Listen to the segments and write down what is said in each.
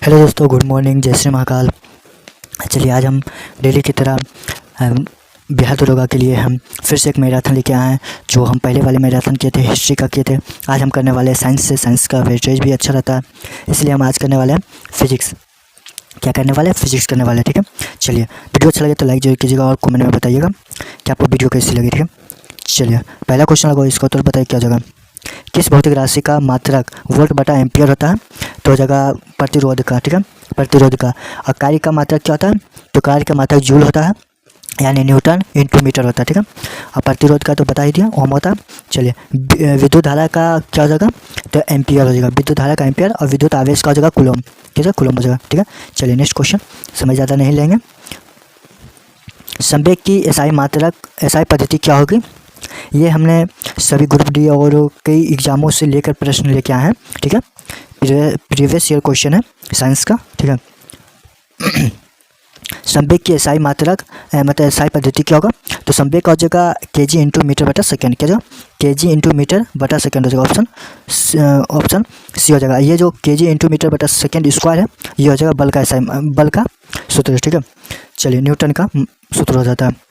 Hello दोस्तों, good morning, जय श्री महाकाल। चलिए आज हम डेली की तरह बिहार दरोगा के लिए हम फिर से एक मैराथन लेके आए हैं। जो हम पहले वाले मैराथन किए थे हिस्ट्री का किए थे, आज हम करने वाले हैं साइंस से। साइंस का वेटेज भी अच्छा रहता है, इसलिए हम आज करने वाले हैं फिजिक्स। क्या करने वाले हैं? फिजिक्स करने वाले हैं। ठीक है, चलिए वीडियो अच्छा लगे तो लाइक जरूर कीजिएगा और कमेंट में बताइएगा कि आपको वीडियो कैसी लगी। ठीक है, चलिए पहला क्वेश्चन लगा, इसका उत्तर बताइए क्या जगह। किस भौतिक राशि का मात्रक वोल्ट बटा एम्पियर होता है? तो जगह प्रतिरोध का। ठीक है, प्रतिरोध का। और कार्य का मात्रक क्या होता है? तो कार्य का मात्रक जूल होता है, यानी न्यूटन इंटू मीटर होता है। ठीक है, और प्रतिरोध का तो बता ही दिया, ओम होता है। चलिए विद्युत धारा का क्या हो जाएगा? तो एम्पियर हो जाएगा। विद्युत धारा का एम्पियर। और विद्युत आवेश का हो जाएगा कूलम। ठीक है, कूलम हो जाएगा। ठीक है, चलिए नेक्स्ट क्वेश्चन, समय ज़्यादा नहीं लेंगे। संवेग की एसआई मात्रक, एसआई पद्धति क्या होगी? ये हमने सभी ग्रुप डी और कई एग्जामों से लेकर प्रश्न लेके आए हैं। ठीक है, प्रीवियस ईयर क्वेश्चन है साइंस का। ठीक है, संवेग की एसआई मात्रक मतलब एसआई पद्धति क्या होगा? तो संवेग का हो जाएगा केजी इंटू मीटर बटा सेकेंड। क्या जाएगा? केजी इंटू मीटर बटा सेकेंड हो जाएगा। ऑप्शन सी हो जाएगा। ये जो केजी इंटू मीटर बटा सेकेंड स्क्वायर है, ये हो जाएगा बल का एसआई, बल का सूत्र। ठीक है, चलिए न्यूटन का सूत्र हो जाता है।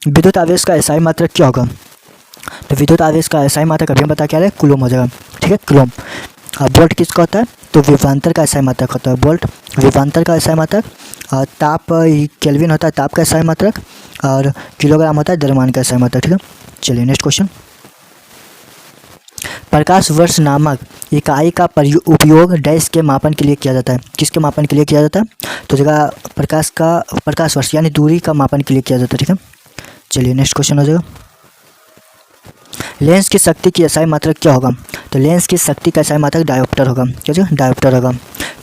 विद्युत आवेश का एसआई मात्रक क्या होगा? तो विद्युत आवेश का एसआई मात्रक अभी हम बता क्या रहे, कूलम हो जाएगा। ठीक है, कूलम। अब वोल्ट किसका होता है? तो विभवांतर का एसआई मात्रक होता है। वोल्ट विभवांतर का एसआई मात्रक। और ताप केल्विन होता है, ताप का एसआई मात्रक। और किलोग्राम होता है द्रव्यमान का एसआई मात्रक। ठीक है, चलिए नेक्स्ट क्वेश्चन। प्रकाश वर्ष नामक इकाई का उपयोग डैश के मापन के लिए किया जाता है? किसके मापन के लिए किया जाता है? तो जगह प्रकाश वर्ष यानी दूरी का मापन के लिए किया जाता है। ठीक है, चलिए नेक्स्ट क्वेश्चन हो जाएगा। लेंस की शक्ति की एसआई मात्रक क्या होगा? तो लेंस की शक्ति का एसआई मात्रक डायोप्टर होगा। क्या होगा? डायोप्टर होगा।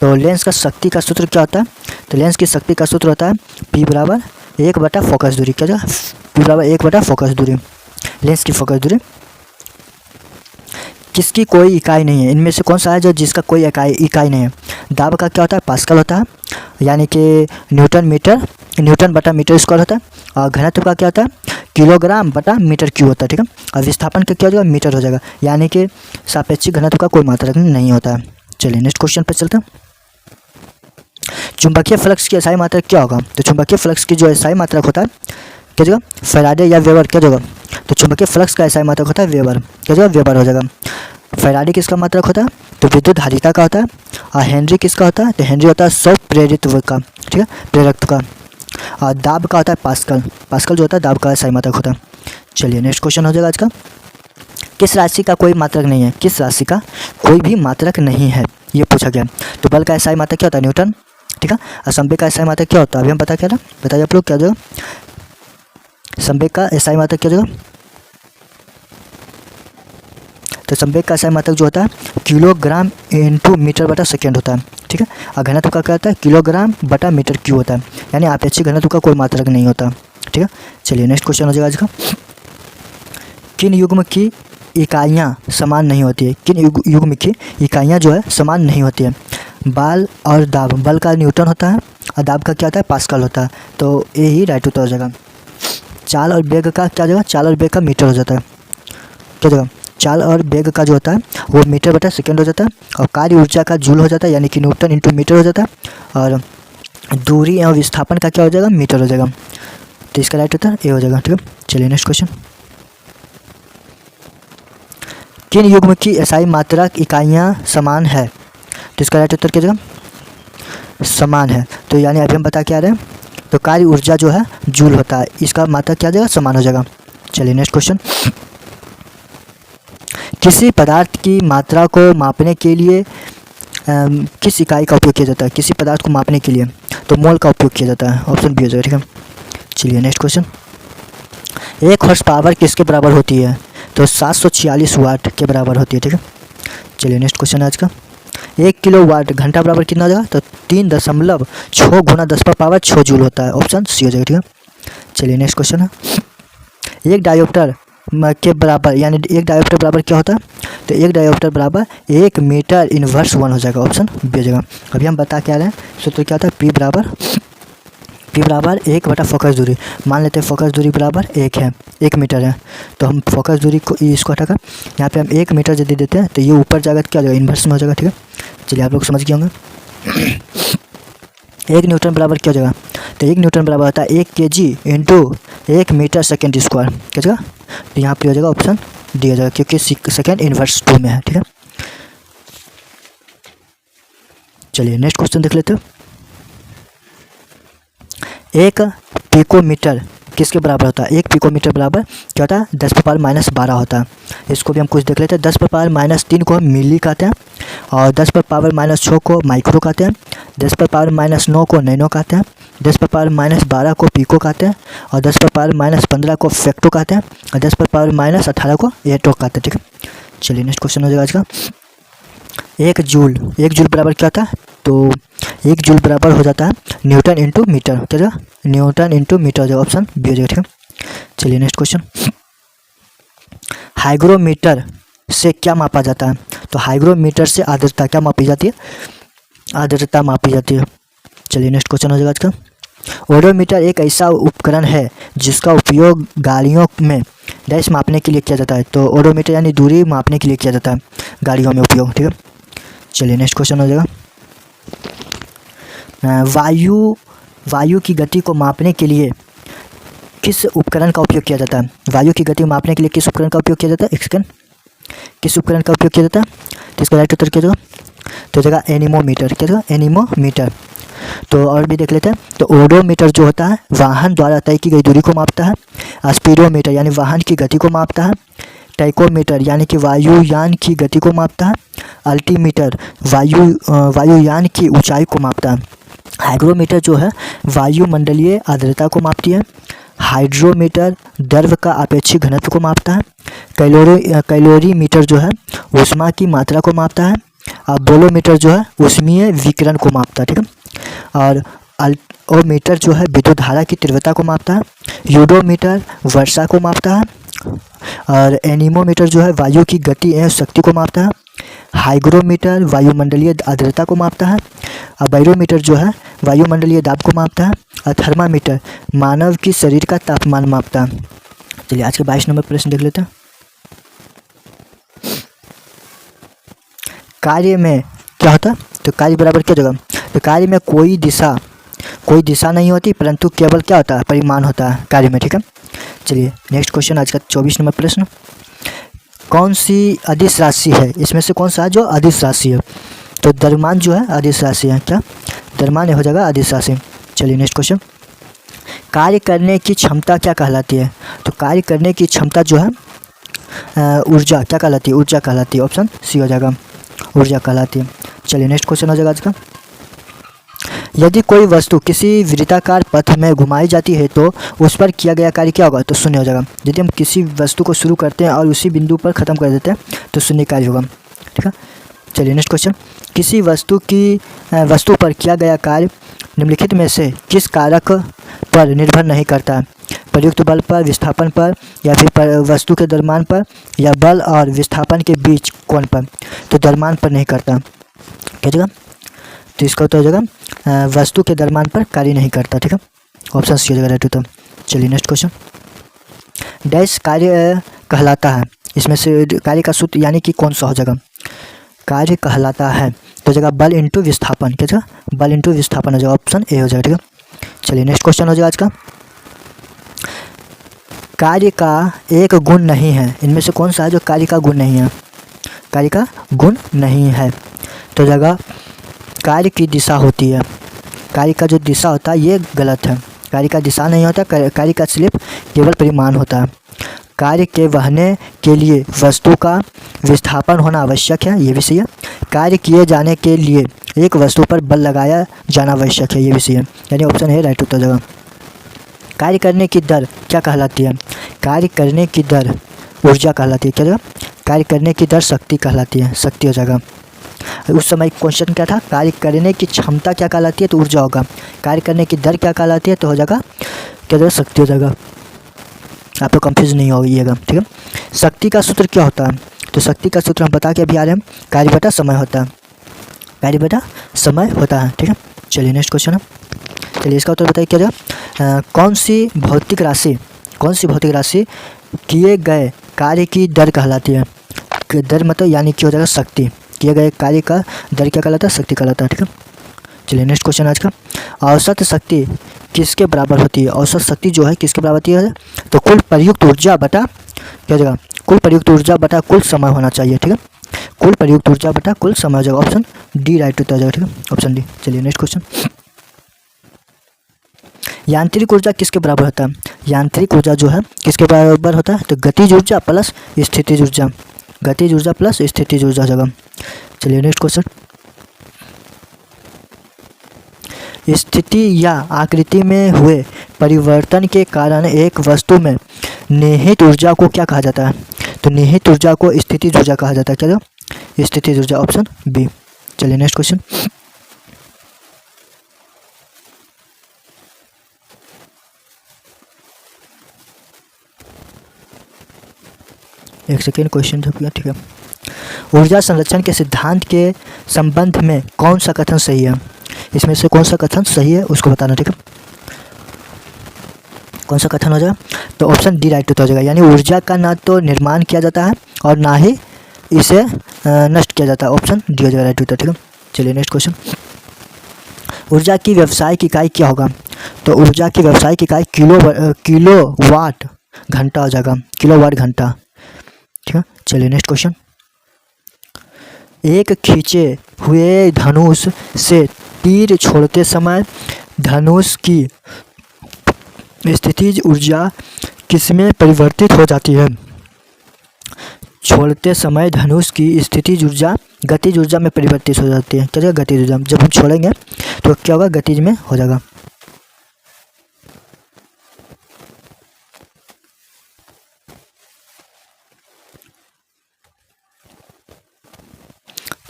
तो लेंस का शक्ति का सूत्र क्या होता है? तो लेंस की शक्ति का सूत्र होता है P बराबर 1 बटा फोकस दूरी। क्या होगा? P बराबर 1 बटा फोकस दूरी। लेंस की फोकस दूरी किसकी कोई इकाई नहीं है? इनमें से कौन सा है जो जिसका कोई इकाई नहीं है? दाब का क्या होता है? पास्कल होता है, यानी कि न्यूटन बटा मीटर स्क्वायर होता है। और घनत्व का क्या होता है? किलोग्राम बटा मीटर क्यूब होता है। ठीक है, और विस्थापन का क्या हो जाएगा? मीटर हो जाएगा, यानी कि सापेक्षिक घनत्व का कोई मात्रक नहीं होता है। चलिए नेक्स्ट क्वेश्चन पर चलते हैं। चुंबकीय फ्लक्स की एसआई मात्रक क्या होगा? तो चुंबकीय फ्लक्स की जो एसआई मात्रक होता है क्या जगह? फैराडे या वेबर। क्या जगह? तो चुंबकीय फ्लक्स का एसआई मात्रक होता है वेबर। क्या जगह? वेबर हो जाएगा। फैराडे किसका मात्रक होता है? तो विद्युत धारिता का होता है। और हेनरी किसका होता है? तो हेनरी होता है स्वप्रेरित्व का। ठीक है, प्रेरकत्व का। और दाब का होता है पास्कल। पास्कल जो होता है दाब का एसआई मात्रक होता है। चलिए नेक्स्ट क्वेश्चन हो जाएगा आज का। किस राशि का कोई मात्रक नहीं है? किस राशि का कोई भी मात्रक नहीं है, ये पूछा गया। तो बल का एसआई मात्रक क्या होता है? न्यूटन। ठीक है, और संवेग का एसआई मात्रक क्या होता है? अभी हम पता क्या था, बताइए आप लोग क्या होगा संवेग का एसआई मात्रक क्या होगा? तो संवेग का एसआई मात्रक जो होता है किलोग्राम इंटू मीटर बटा सेकेंड होता है। ठीक है, और घनत्व का क्या होता है? किलोग्राम बटा मीटर क्यूब होता है, यानी आपेक्षिक घनत्व का कोई मात्रक नहीं होता। ठीक है, चलिए नेक्स्ट क्वेश्चन हो जाएगा आज का। किन युग्म की इकाइयाँ समान नहीं होती है? किन युग्म की इकाइयाँ जो है समान नहीं होती है? बाल और दाब। बल का न्यूटन होता है और दाब का क्या होता है? पास्कल होता है। तो ये ही राइट उत्तर हो जाएगा। चाल और वेग का क्या जगह? चाल और वेग का मीटर हो जाता है। क्या जगह? चाल और वेग का जो होता है वो मीटर बटा सेकेंड हो जाता है। और कार्य ऊर्जा का जूल हो जाता है, यानी कि न्यूटन इंटू मीटर हो जाता है। और दूरी और विस्थापन का क्या हो जाएगा? मीटर हो जाएगा। तो इसका राइट उत्तर ए हो जाएगा। ठीक है, चलिए नेक्स्ट क्वेश्चन। किन युग्म की एसआई मात्रक इकाइयाँ समान है? तो इसका राइट उत्तर क्या जगह? समान है। तो यानी अभी हम बता क्या रहे हैं, तो कार्य ऊर्जा जो है जूल होता है, इसका मात्रक क्या जाएगा? समान हो जाएगा। चलिए नेक्स्ट क्वेश्चन। किसी पदार्थ की मात्रा को मापने के लिए किस इकाई का उपयोग किया जाता है? किसी पदार्थ को मापने के लिए तो मोल का उपयोग किया जाता है। ऑप्शन बी हो जाएगा। ठीक है, चलिए नेक्स्ट क्वेश्चन। 1 हॉर्स पावर किसके बराबर होती है? तो 746 वाट के बराबर होती है। ठीक है, चलिए नेक्स्ट क्वेश्चन है आज का। 1 किलो वाट घंटा बराबर कितना हो जाएगा? तो 3.6 गुना 10⁻⁶ जूल होता है। ऑप्शन सी हो जाएगा। ठीक है, चलिए नेक्स्ट क्वेश्चन है। एक डायोप्टर के बराबर, यानी एक डायोप्टर बराबर क्या होता है? तो एक डायोप्टर बराबर 1 मीटर इनवर्स 1 हो जाएगा। ऑप्शन बी हो जाएगा। अभी हम बता क्या रहे हैं, सूत्र क्या था? P बराबर 1 बटा फोकस दूरी। मान लेते हैं फोकस दूरी बराबर 1 है, 1 मीटर है। तो हम फोकस दूरी को इसको हटाकर यहाँ पे हम 1 मीटर यदि देते हैं तो ये ऊपर जाएगा तो क्या हो जाएगा? इन्वर्स में हो जाएगा। ठीक है, चलिए आप लोग समझ गए होंगे। 1 न्यूटन बराबर क्या हो जाएगा, तो 1 न्यूटन बराबर होता है 1 kg into 1 metre second square, क्या जाएगा, तो यहाँ पर हो जाएगा ऑप्शन डी हो जाएगा, क्योंकि सेकेंड इन्वर्स 2 में है। ठीक है, चलिए नेक्स्ट क्वेश्चन देख लेते हैं। 1 पिकोमीटर किसके बराबर होता है, 1 पिकोमीटर बराबर क्या होता है, 10⁻⁻12 होता है। इसको भी हम कुछ देख लेते हैं। 10⁻³ को हम मिली कहते हैं, और 10⁻⁻6 को माइक्रो कहते हैं, 10⁻⁻9 को नैनो कहते हैं, 10⁻⁻12 को पिको कहते हैं, और 10⁻⁻15 को फैक्टो कहते हैं, और 10⁻⁻18 को एटो कहते हैं। ठीक है, चलिए नेक्स्ट क्वेश्चन हो जाएगा आज का। 1 जूल बराबर क्या होता है, तो 1 जूल बराबर हो जाता है न्यूटन इंटू मीटर, क्या जाएगा, न्यूटन इंटू मीटर हो जाएगा, ऑप्शन बी हो जाएगा। ठीक है, चलिए नेक्स्ट क्वेश्चन। हाइग्रोमीटर से क्या मापा जाता है, तो हाइग्रोमीटर से आर्द्रता क्या मापी जाती है, आर्द्रता मापी जाती है। चलिए नेक्स्ट क्वेश्चन हो जाएगा आज का। ओडोमीटर एक ऐसा उपकरण है जिसका उपयोग गाड़ियों में डैश मापने के लिए किया जाता है, तो ओडोमीटर यानी दूरी मापने के लिए किया जाता है गाड़ियों में उपयोग। ठीक है, चलिए नेक्स्ट क्वेश्चन हो जाएगा। वायु की गति को मापने के लिए किस उपकरण का उपयोग किया जाता है, वायु की गति मापने के लिए किस उपकरण का उपयोग किया जाता है, एक सेकंड, किस उपकरण का उपयोग किया जाता है, तो इसका राइट उत्तर क्या होगा, तो जगह एनीमोमीटर, क्या होगा, एनीमोमीटर। तो और भी देख लेते हैं। तो ओडोमीटर जो होता है वाहन द्वारा तय की गई दूरी को मापता है। स्पीडोमीटर यानी वाहन की गति को मापता है। टाइकोमीटर यानी कि वायुयान की गति को मापता है। अल्टीमीटर वायुयान की ऊंचाई को मापता है। हाइग्रोमीटर जो है वायुमंडलीय आर्द्रता को मापती है। हाइड्रोमीटर द्रव का अपेक्षित घनत्व को मापता है। कैलोरीमीटर जो है ऊष्मा की मात्रा को मापता है। और बोलोमीटर जो है ऊष्मीय विकिरण को मापता है। ठीक है, और ओमीटर जो है विद्युत धारा की तीव्रता को मापता है। यूडोमीटर वर्षा को मापता है। और एनीमोमीटर जो है वायु की गति एवं शक्ति को मापता है। हाइग्रोमीटर वायुमंडलीय आर्द्रता को मापता है। और बैरोमीटर जो है वायुमंडलीय दाब को मापता है। और थर्मामीटर मानव की शरीर का तापमान मापता है। चलिए आज के 22 नंबर प्रश्न देख लेते हैं। कार्य में क्या होता है, तो कार्य बराबर क्या जगह, तो कार्य में कोई दिशा नहीं होती, परंतु केवल क्या होता है, परिमाण होता है कार्य में। ठीक है, चलिए नेक्स्ट क्वेश्चन आज का 24 नंबर प्रश्न। कौन सी अदिश राशि है, इसमें से कौन सा है जो अदिश राशि है, तो द्रव्यमान जो है अदिश राशि है, क्या द्रव्यमान हो जाएगा अदिश राशि। चलिए नेक्स्ट क्वेश्चन। कार्य करने की क्षमता क्या कहलाती है, तो कार्य करने की क्षमता जो है ऊर्जा क्या कहलाती है, ऊर्जा कहलाती है, ऑप्शन सी हो जाएगा, ऊर्जा कहलाती है। चलिए नेक्स्ट क्वेश्चन हो जाएगा आज का। यदि कोई वस्तु किसी वृत्ताकार पथ में घुमाई जाती है तो उस पर किया गया कार्य क्या होगा, तो शून्य हो जाएगा। यदि हम किसी वस्तु को शुरू करते हैं और उसी बिंदु पर ख़त्म कर देते हैं तो शून्य कार्य होगा। ठीक है, चलिए नेक्स्ट क्वेश्चन। किसी वस्तु पर किया गया कार्य निम्नलिखित में से किस कारक पर निर्भर नहीं करता, प्रयुक्त बल पर, विस्थापन पर, या फिर वस्तु के द्रव्यमान पर, या बल और विस्थापन के बीच कोण पर, तो द्रव्यमान पर नहीं करता, क्या जगह, तो इसका उत्तर हो जाएगा वस्तु के द्रव्यमान पर कार्य नहीं करता। ठीक है, ऑप्शन सी हो जाएगा राइट उत्तर। चलिए नेक्स्ट क्वेश्चन। डैश कार्य कहलाता है, इसमें से कार्य का सूत्र यानी कि कौन सा हो जाएगा, कार्य कहलाता है तो जगह बल इंटू विस्थापन, क्या जगह, बल इंटू विस्थापन हो जाएगा, ऑप्शन ए हो जाएगा। ठीक है, चलिए नेक्स्ट क्वेश्चन हो जाएगा आज का। कार्य का एक गुण नहीं है, इनमें से कौन सा है जो कार्य का गुण नहीं है, कार्य का गुण नहीं है, तो जगह कार्य की दिशा होती है। कार्य का जो दिशा होता है ये गलत है, कार्य का दिशा नहीं होता, कार्य का सिर्फ केवल परिमाण होता है। कार्य के बहने के लिए वस्तु का विस्थापन होना आवश्यक है, ये भी सही है। कार्य किए जाने के लिए एक वस्तु पर बल लगाया जाना आवश्यक है, ये भी सही है, यानी ऑप्शन है राइट उत्तर जगह। कार्य करने की दर क्या कहलाती है, कार्य करने की दर ऊर्जा कहलाती है, क्या जगह, कार्य करने की दर शक्ति कहलाती है, शक्ति हो जाएगा। उस समय क्वेश्चन क्या था, कार्य करने की क्षमता क्या कहलाती है, तो ऊर्जा होगा। कार्य करने की दर क्या कहलाती है, तो हो जाएगा क्या जगह, शक्ति हो जाएगा। आप लोग कंफ्यूज नहीं होइएगा। ठीक है, शक्ति का सूत्र क्या होता है, तो शक्ति का सूत्र हम बता के अभी आ रहे हैं, कार्य बटा समय होता है, कार्य बटा समय होता है। ठीक है, चलिए नेक्स्ट क्वेश्चन है। चलिए इसका उत्तर बताइए क्या जाएगा। कौन सी भौतिक राशि किए गए कार्य की दर कहलाती है, दर मतलब यानी कि हो जाएगा शक्ति, किए गए कार्य का दर क्या कहलाता है? शक्ति कहलाता है। ठीक है, चलिए नेक्स्ट क्वेश्चन आज का। औसत शक्ति किसके बराबर होती है? औसत शक्ति जो है किसके बराबर होती है? तो कुल प्रयुक्त ऊर्जा बटा क्या जगह, कुल प्रयुक्त ऊर्जा बटा कुल समय होना चाहिए। ठीक है, कुल प्रयुक्त ऊर्जा बटा कुल समय हो जाएगा। ऑप्शन डी राइट उत्तर हो जाएगा। ठीक है, ऑप्शन डी। चलिए नेक्स्ट क्वेश्चन। यांत्रिक ऊर्जा किसके बराबर होता है? यांत्रिक ऊर्जा जो है किसके बराबर होता है? तो गतिज ऊर्जा प्लस स्थितिज ऊर्जा, गतिज ऊर्जा प्लस स्थितिज ऊर्जा हो जाएगा। चलिए नेक्स्ट क्वेश्चन। स्थिति या आकृति में हुए परिवर्तन के कारण एक वस्तु में निहित ऊर्जा को क्या कहा जाता है? तो निहित ऊर्जा को स्थितिज ऊर्जा कहा जाता है। क्या? स्थितिज ऊर्जा, ऑप्शन बी। चलिए नेक्स्ट क्वेश्चन। एक सेकेंड, क्वेश्चन जो ठीक है। ऊर्जा संरक्षण के सिद्धांत के संबंध में कौन सा कथन सही है? इसमें से कौन सा कथन सही है उसको बताना। ठीक है, कौन सा कथन हो जाएगा? तो ऑप्शन डी राइट हो जाएगा। यानी ऊर्जा का ना तो निर्माण किया जाता है और ना ही इसे नष्ट किया जाता है। ऑप्शन डी हो जाएगा राइट उत्तर। ठीक है, चलिए नेक्स्ट क्वेश्चन। ऊर्जा की व्यावसायिक इकाई क्या होगा? तो ऊर्जा की व्यावसायिक इकाई किलोवाट घंटा हो जाएगा, किलोवाट घंटा। ठीक है, चलिए नेक्स्ट क्वेश्चन। एक खींचे हुए धनुष से तीर छोड़ते समय धनुष की स्थितिज ऊर्जा किसमें परिवर्तित हो जाती है? छोड़ते समय धनुष की स्थितिज ऊर्जा गतिज ऊर्जा में परिवर्तित हो जाती है। क्या? गतिज ऊर्जा। जब हम छोड़ेंगे तो क्या होगा? गतिज में हो जाएगा।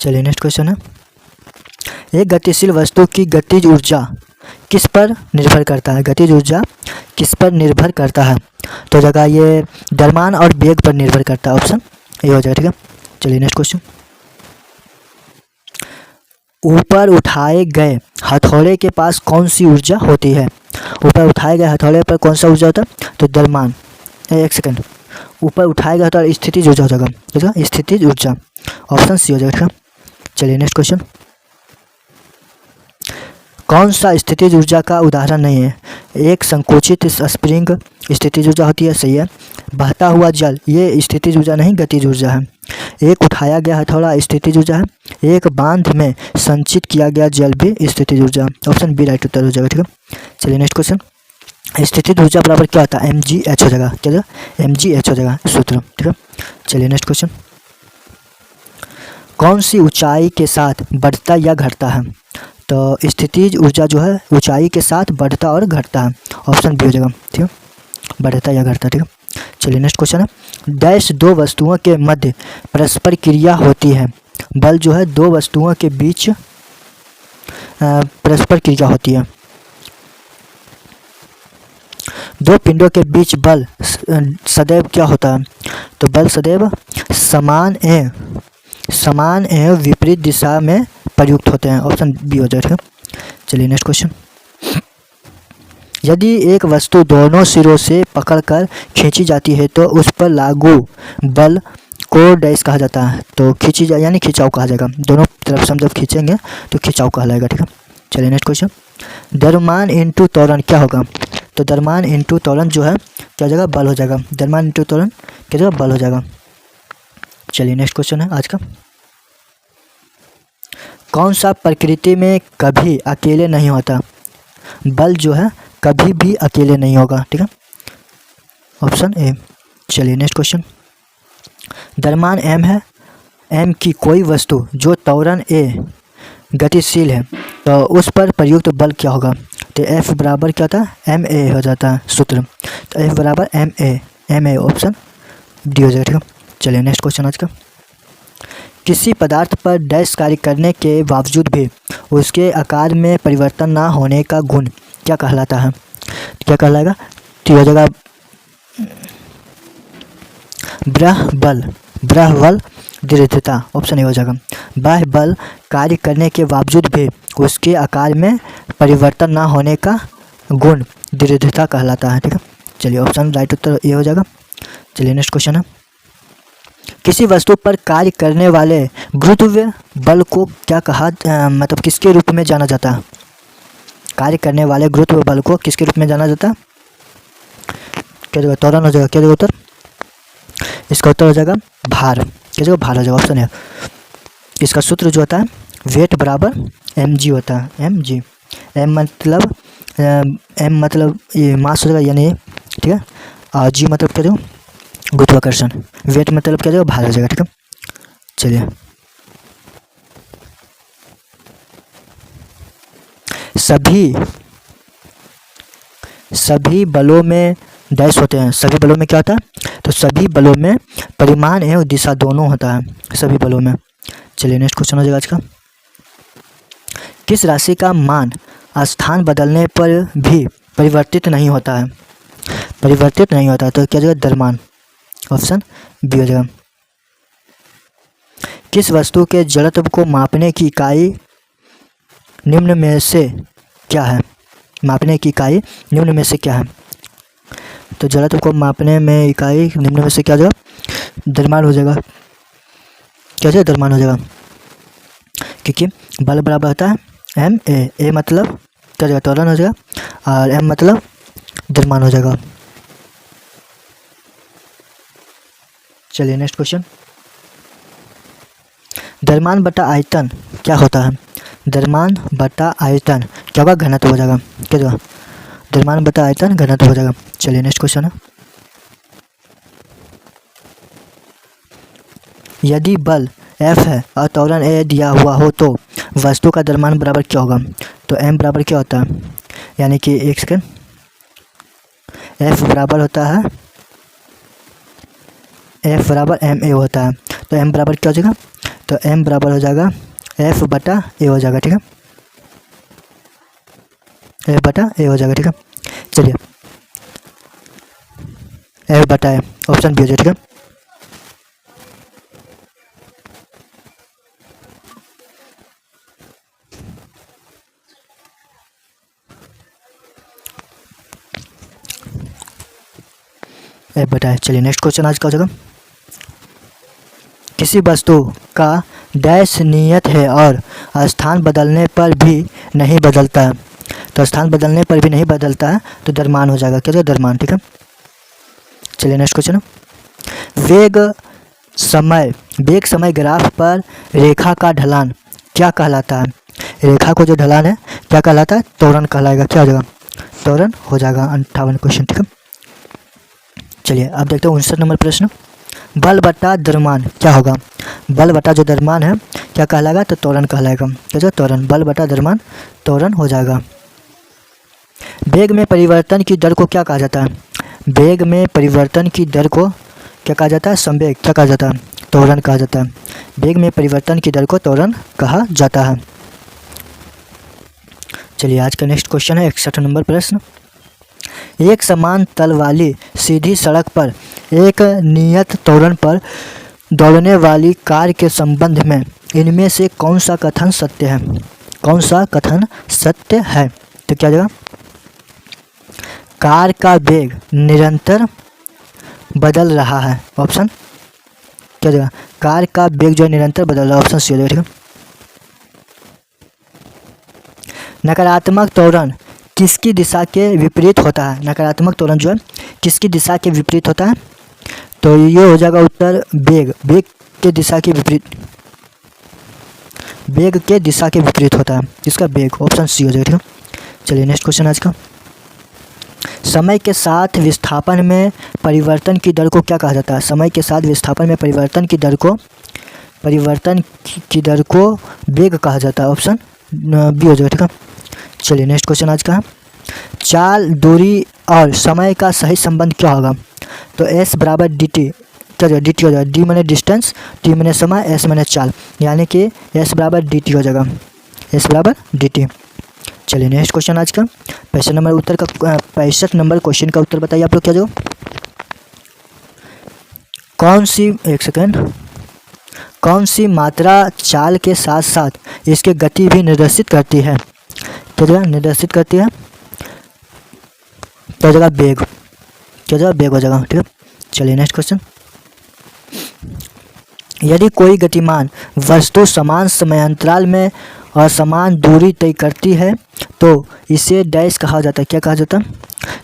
चलिए नेक्स्ट क्वेश्चन है। एक गतिशील वस्तु की गतिज ऊर्जा किस पर निर्भर करता है? गतिज ऊर्जा किस पर निर्भर करता है? तो जगह ये द्रव्यमान और वेग पर निर्भर करता है। ऑप्शन ए हो जाएगा। ठीक है, चलिए नेक्स्ट क्वेश्चन। ऊपर उठाए गए हथौड़े के पास कौन सी ऊर्जा होती है? ऊपर उठाए गए हथौड़े पर कौन सा ऊर्जा होता है? तो द्रव्यमान। एक सेकंड, ऊपर उठाए गए हथौड़े स्थितिज ऊर्जा हो जाएगा। स्थितिज ऊर्जा, ऑप्शन सी हो जाएगा। चलिए नेक्स्ट क्वेश्चन। कौन सा स्थितिज ऊर्जा का उदाहरण नहीं है? एक संकुचित स्प्रिंग स्थितिज ऊर्जा होती है, सही है। बहता हुआ जल ये स्थितिज ऊर्जा नहीं, गतिज ऊर्जा है। एक उठाया गया हथौड़ा स्थितिज ऊर्जा है। एक बांध में संचित किया गया जल भी स्थितिज ऊर्जा। ऑप्शन बी राइट उत्तर हो जाएगा। ठीक है, चलिए नेक्स्ट क्वेश्चन। स्थितिज ऊर्जा बराबर क्या होता है? mgh हो जाएगा। क्या? mgh हो जाएगा सूत्र। ठीक है, चलिए नेक्स्ट क्वेश्चन। कौन सी ऊंचाई के साथ बढ़ता या घटता है? तो स्थितिज ऊर्जा जो है ऊंचाई के साथ बढ़ता और घटता है। ऑप्शन बी हो जाएगा। ठीक है, बढ़ता या घटता। ठीक है, चलिए नेक्स्ट क्वेश्चन है। डैश दो वस्तुओं के मध्य परस्पर क्रिया होती है। बल जो है दो वस्तुओं के बीच परस्पर क्रिया होती है। दो पिंडों के बीच बल सदैव क्या होता है? तो बल सदैव समान एवं विपरीत दिशा में प्रयुक्त होते हैं। ऑप्शन बी हो जाएगा। चलिए नेक्स्ट क्वेश्चन। यदि एक वस्तु दोनों सिरों से पकड़कर खींची जाती है तो उस पर लागू बल को डैश कहा जाता है। तो खींची जाए यानी खिंचाव कहा जाएगा। दोनों तरफ से हम जब खींचेंगे तो खिंचाव कहलाएगा। ठीक है, चलिए नेक्स्ट क्वेश्चन। द्रव्यमान इंटू त्वरण क्या होगा? तो द्रव्यमान इंटू त्वरण जो है क्या जगह? बल हो जाएगा। द्रव्यमान इंटू त्वरण क्या जगह? बल हो जाएगा। चलिए नेक्स्ट क्वेश्चन है आज का। कौन सा प्रकृति में कभी अकेले नहीं होता? बल जो है कभी भी अकेले नहीं होगा। ठीक है, ऑप्शन ए। चलिए नेक्स्ट क्वेश्चन। द्रव्यमान m है। m की कोई वस्तु जो त्वरण a गतिशील है तो उस पर प्रयुक्त बल क्या होगा? तो F बराबर क्या होता है? ma हो जाता है सूत्र। तो F बराबर ma ऑप्शन डी हो जाएगा। ठीक है, चलिए नेक्स्ट क्वेश्चन आज का। किसी पदार्थ पर डैश कार्य करने के बावजूद भी उसके आकार में परिवर्तन ना होने का गुण क्या कहलाता है? क्या कहलाएगा? तो हो जाएगा ब्रह बल दृढ़ता। ऑप्शन ए हो जाएगा। बाह्य बल कार्य करने के बावजूद भी उसके आकार में परिवर्तन ना होने का गुण दृढ़ता कहलाता है। ठीक है, चलिए ऑप्शन राइट उत्तर ए हो जाएगा। चलिए नेक्स्ट क्वेश्चन है। किसी वस्तु पर कार्य करने वाले गुरुत्व बल को क्या कहा मतलब किसके रूप में जाना जाता है? कार्य करने वाले गुरुत्व बल को किसके रूप में जाना जाता है? क्या जगह त्वरण हो जाएगा? क्या जगह उत्तर? इसका उत्तर हो जाएगा भार। क्या जगह भार हो जाएगा? ऑप्शन है। इसका सूत्र जो होता है वेट बराबर mg होता है। mg m मतलब ये मास हो जाएगा यानी ये, ठीक है। और g मतलब क्या जाएगा? गुरुत्वाकर्षण। वेट मतलब क्या जाएगा? भार हो जाएगा, ठीक है। चलिए, सभी बलों में डैश होते हैं। सभी बलों में क्या होता है? तो सभी बलों में परिमाण एवं दिशा दोनों होता है, सभी बलों में। चलिए नेक्स्ट क्वेश्चन हो जाएगा आज का। किस राशि का मान स्थान बदलने पर भी परिवर्तित नहीं होता है? परिवर्तित नहीं होता तो क्या जाएगा? द्रव्यमान। ऑप्शन बी हो जाएगा। किस वस्तु के जड़त्व को मापने की इकाई निम्न में से क्या है? मापने की इकाई निम्न में से क्या है? तो जड़त्व को मापने में इकाई निम्न में से क्या हो जाएगा? द्रव्यमान हो जाएगा। क्या जाएगा? द्रव्यमान हो जाएगा, क्योंकि बल बराबर होता है एम ए मतलब क्या जाएगा? त्वरण हो जाएगा और एम मतलब द्रव्यमान हो जाएगा। चलिए नेक्स्ट क्वेश्चन। द्रव्यमान बटा आयतन क्या होता है? द्रव्यमान बटा आयतन क्या होगा? घनत्व हो जाएगा। क्या होगा? द्रव्यमान बटा आयतन घनत्व हो जाएगा। चलिए नेक्स्ट क्वेश्चन है। यदि बल F है और त्वरण A दिया हुआ हो तो वस्तु का द्रव्यमान बराबर क्या होगा? तो M बराबर क्या होता है? यानी कि एक सेकेंड, F बराबर होता है F बराबर ma होता है। तो M बराबर क्या हो जाएगा? तो M बराबर हो जाएगा F बटा A हो जाएगा, ठीक है। F बटा A हो जाएगा, ठीक है। चलिए F बटा A ऑप्शन बी हो जाएगा, ठीक है। F बटा A। चलिए नेक्स्ट क्वेश्चन आज का हो जाएगा। किसी वस्तु का डैश नियत है और स्थान बदलने पर भी नहीं बदलता है। तो स्थान बदलने पर भी नहीं बदलता है तो द्रव्यमान हो जाएगा। क्या होगा? द्रव्यमान, ठीक है। चलिए नेक्स्ट क्वेश्चन। वेग समय ग्राफ पर रेखा का ढलान क्या कहलाता है? रेखा को जो ढलान है क्या कहलाता है? त्वरण कहलाएगा। क्या हो जाएगा? त्वरण हो जाएगा। 58 क्वेश्चन, ठीक है। चलिए अब देखते हैं 59 नंबर प्रश्न। बल बटा द्रव्यमान क्या होगा? बल बटा जो द्रव्यमान है क्या कहलाएगा? तो त्वरण कहलाएगा। क्या जो त्वरण, बल बटा द्रव्यमान त्वरण हो जाएगा। वेग में परिवर्तन की दर को क्या कहा जाता है? वेग में परिवर्तन की दर को क्या कहा जाता है? संवेग। क्या कहा जाता है? त्वरण कहा जाता है। वेग में परिवर्तन की दर को त्वरण कहा जाता है। चलिए आज का नेक्स्ट क्वेश्चन है 61 नंबर प्रश्न। एक समान तल वाली सीधी सड़क पर एक नियत त्वरण पर दौड़ने वाली कार के संबंध में इनमें से कौन सा कथन सत्य है? कौन सा कथन सत्य है? तो क्या जाएगा? कार का वेग निरंतर बदल रहा है। ऑप्शन क्या जाएगा? कार का वेग जो है निरंतर बदल रहा है। ऑप्शन सी हो जाएगा, ठीक है। नकारात्मक त्वरण किसकी दिशा के विपरीत होता है? नकारात्मक त्वरण जो है किसकी दिशा के विपरीत होता है? तो ये हो जाएगा उत्तर वेग। वेग के दिशा के विपरीत, वेग के दिशा के विपरीत होता है। इसका वेग ऑप्शन सी हो जाएगा, ठीक है। चलिए नेक्स्ट क्वेश्चन आज का। समय के साथ विस्थापन में परिवर्तन की दर को क्या कहा जाता है? समय के साथ विस्थापन में परिवर्तन की दर को वेग कहा जाता है। ऑप्शन बी हो जाएगा, ठीक है। चलिए नेक्स्ट क्वेश्चन आज का। चाल, दूरी और समय का सही संबंध क्या होगा? तो एस बराबर डी टी। क्या जाएगा? डी टी हो जाएगा। डी मैंने डिस्टेंस, टी मैंने समय, एस मैंने चाल, यानी कि एस बराबर डी टी हो जाएगा। एस बराबर डी टी। चलिए नेक्स्ट क्वेश्चन आज का 65 नंबर क्वेश्चन का उत्तर बताइए आप लोग। क्या जो कौन सी मात्रा चाल के साथ साथ इसके गति भी निर्देशित करती है? क्या जगह निर्देशित करती है? क्या जगह? वेग। क्या जगह? वेग हो जाएगा, ठीक है। चलिए नेक्स्ट क्वेश्चन। यदि कोई गतिमान वस्तु समान समयांतराल में और समान दूरी तय करती है तो इसे डैश कहा जाता है। क्या कहा जाता है?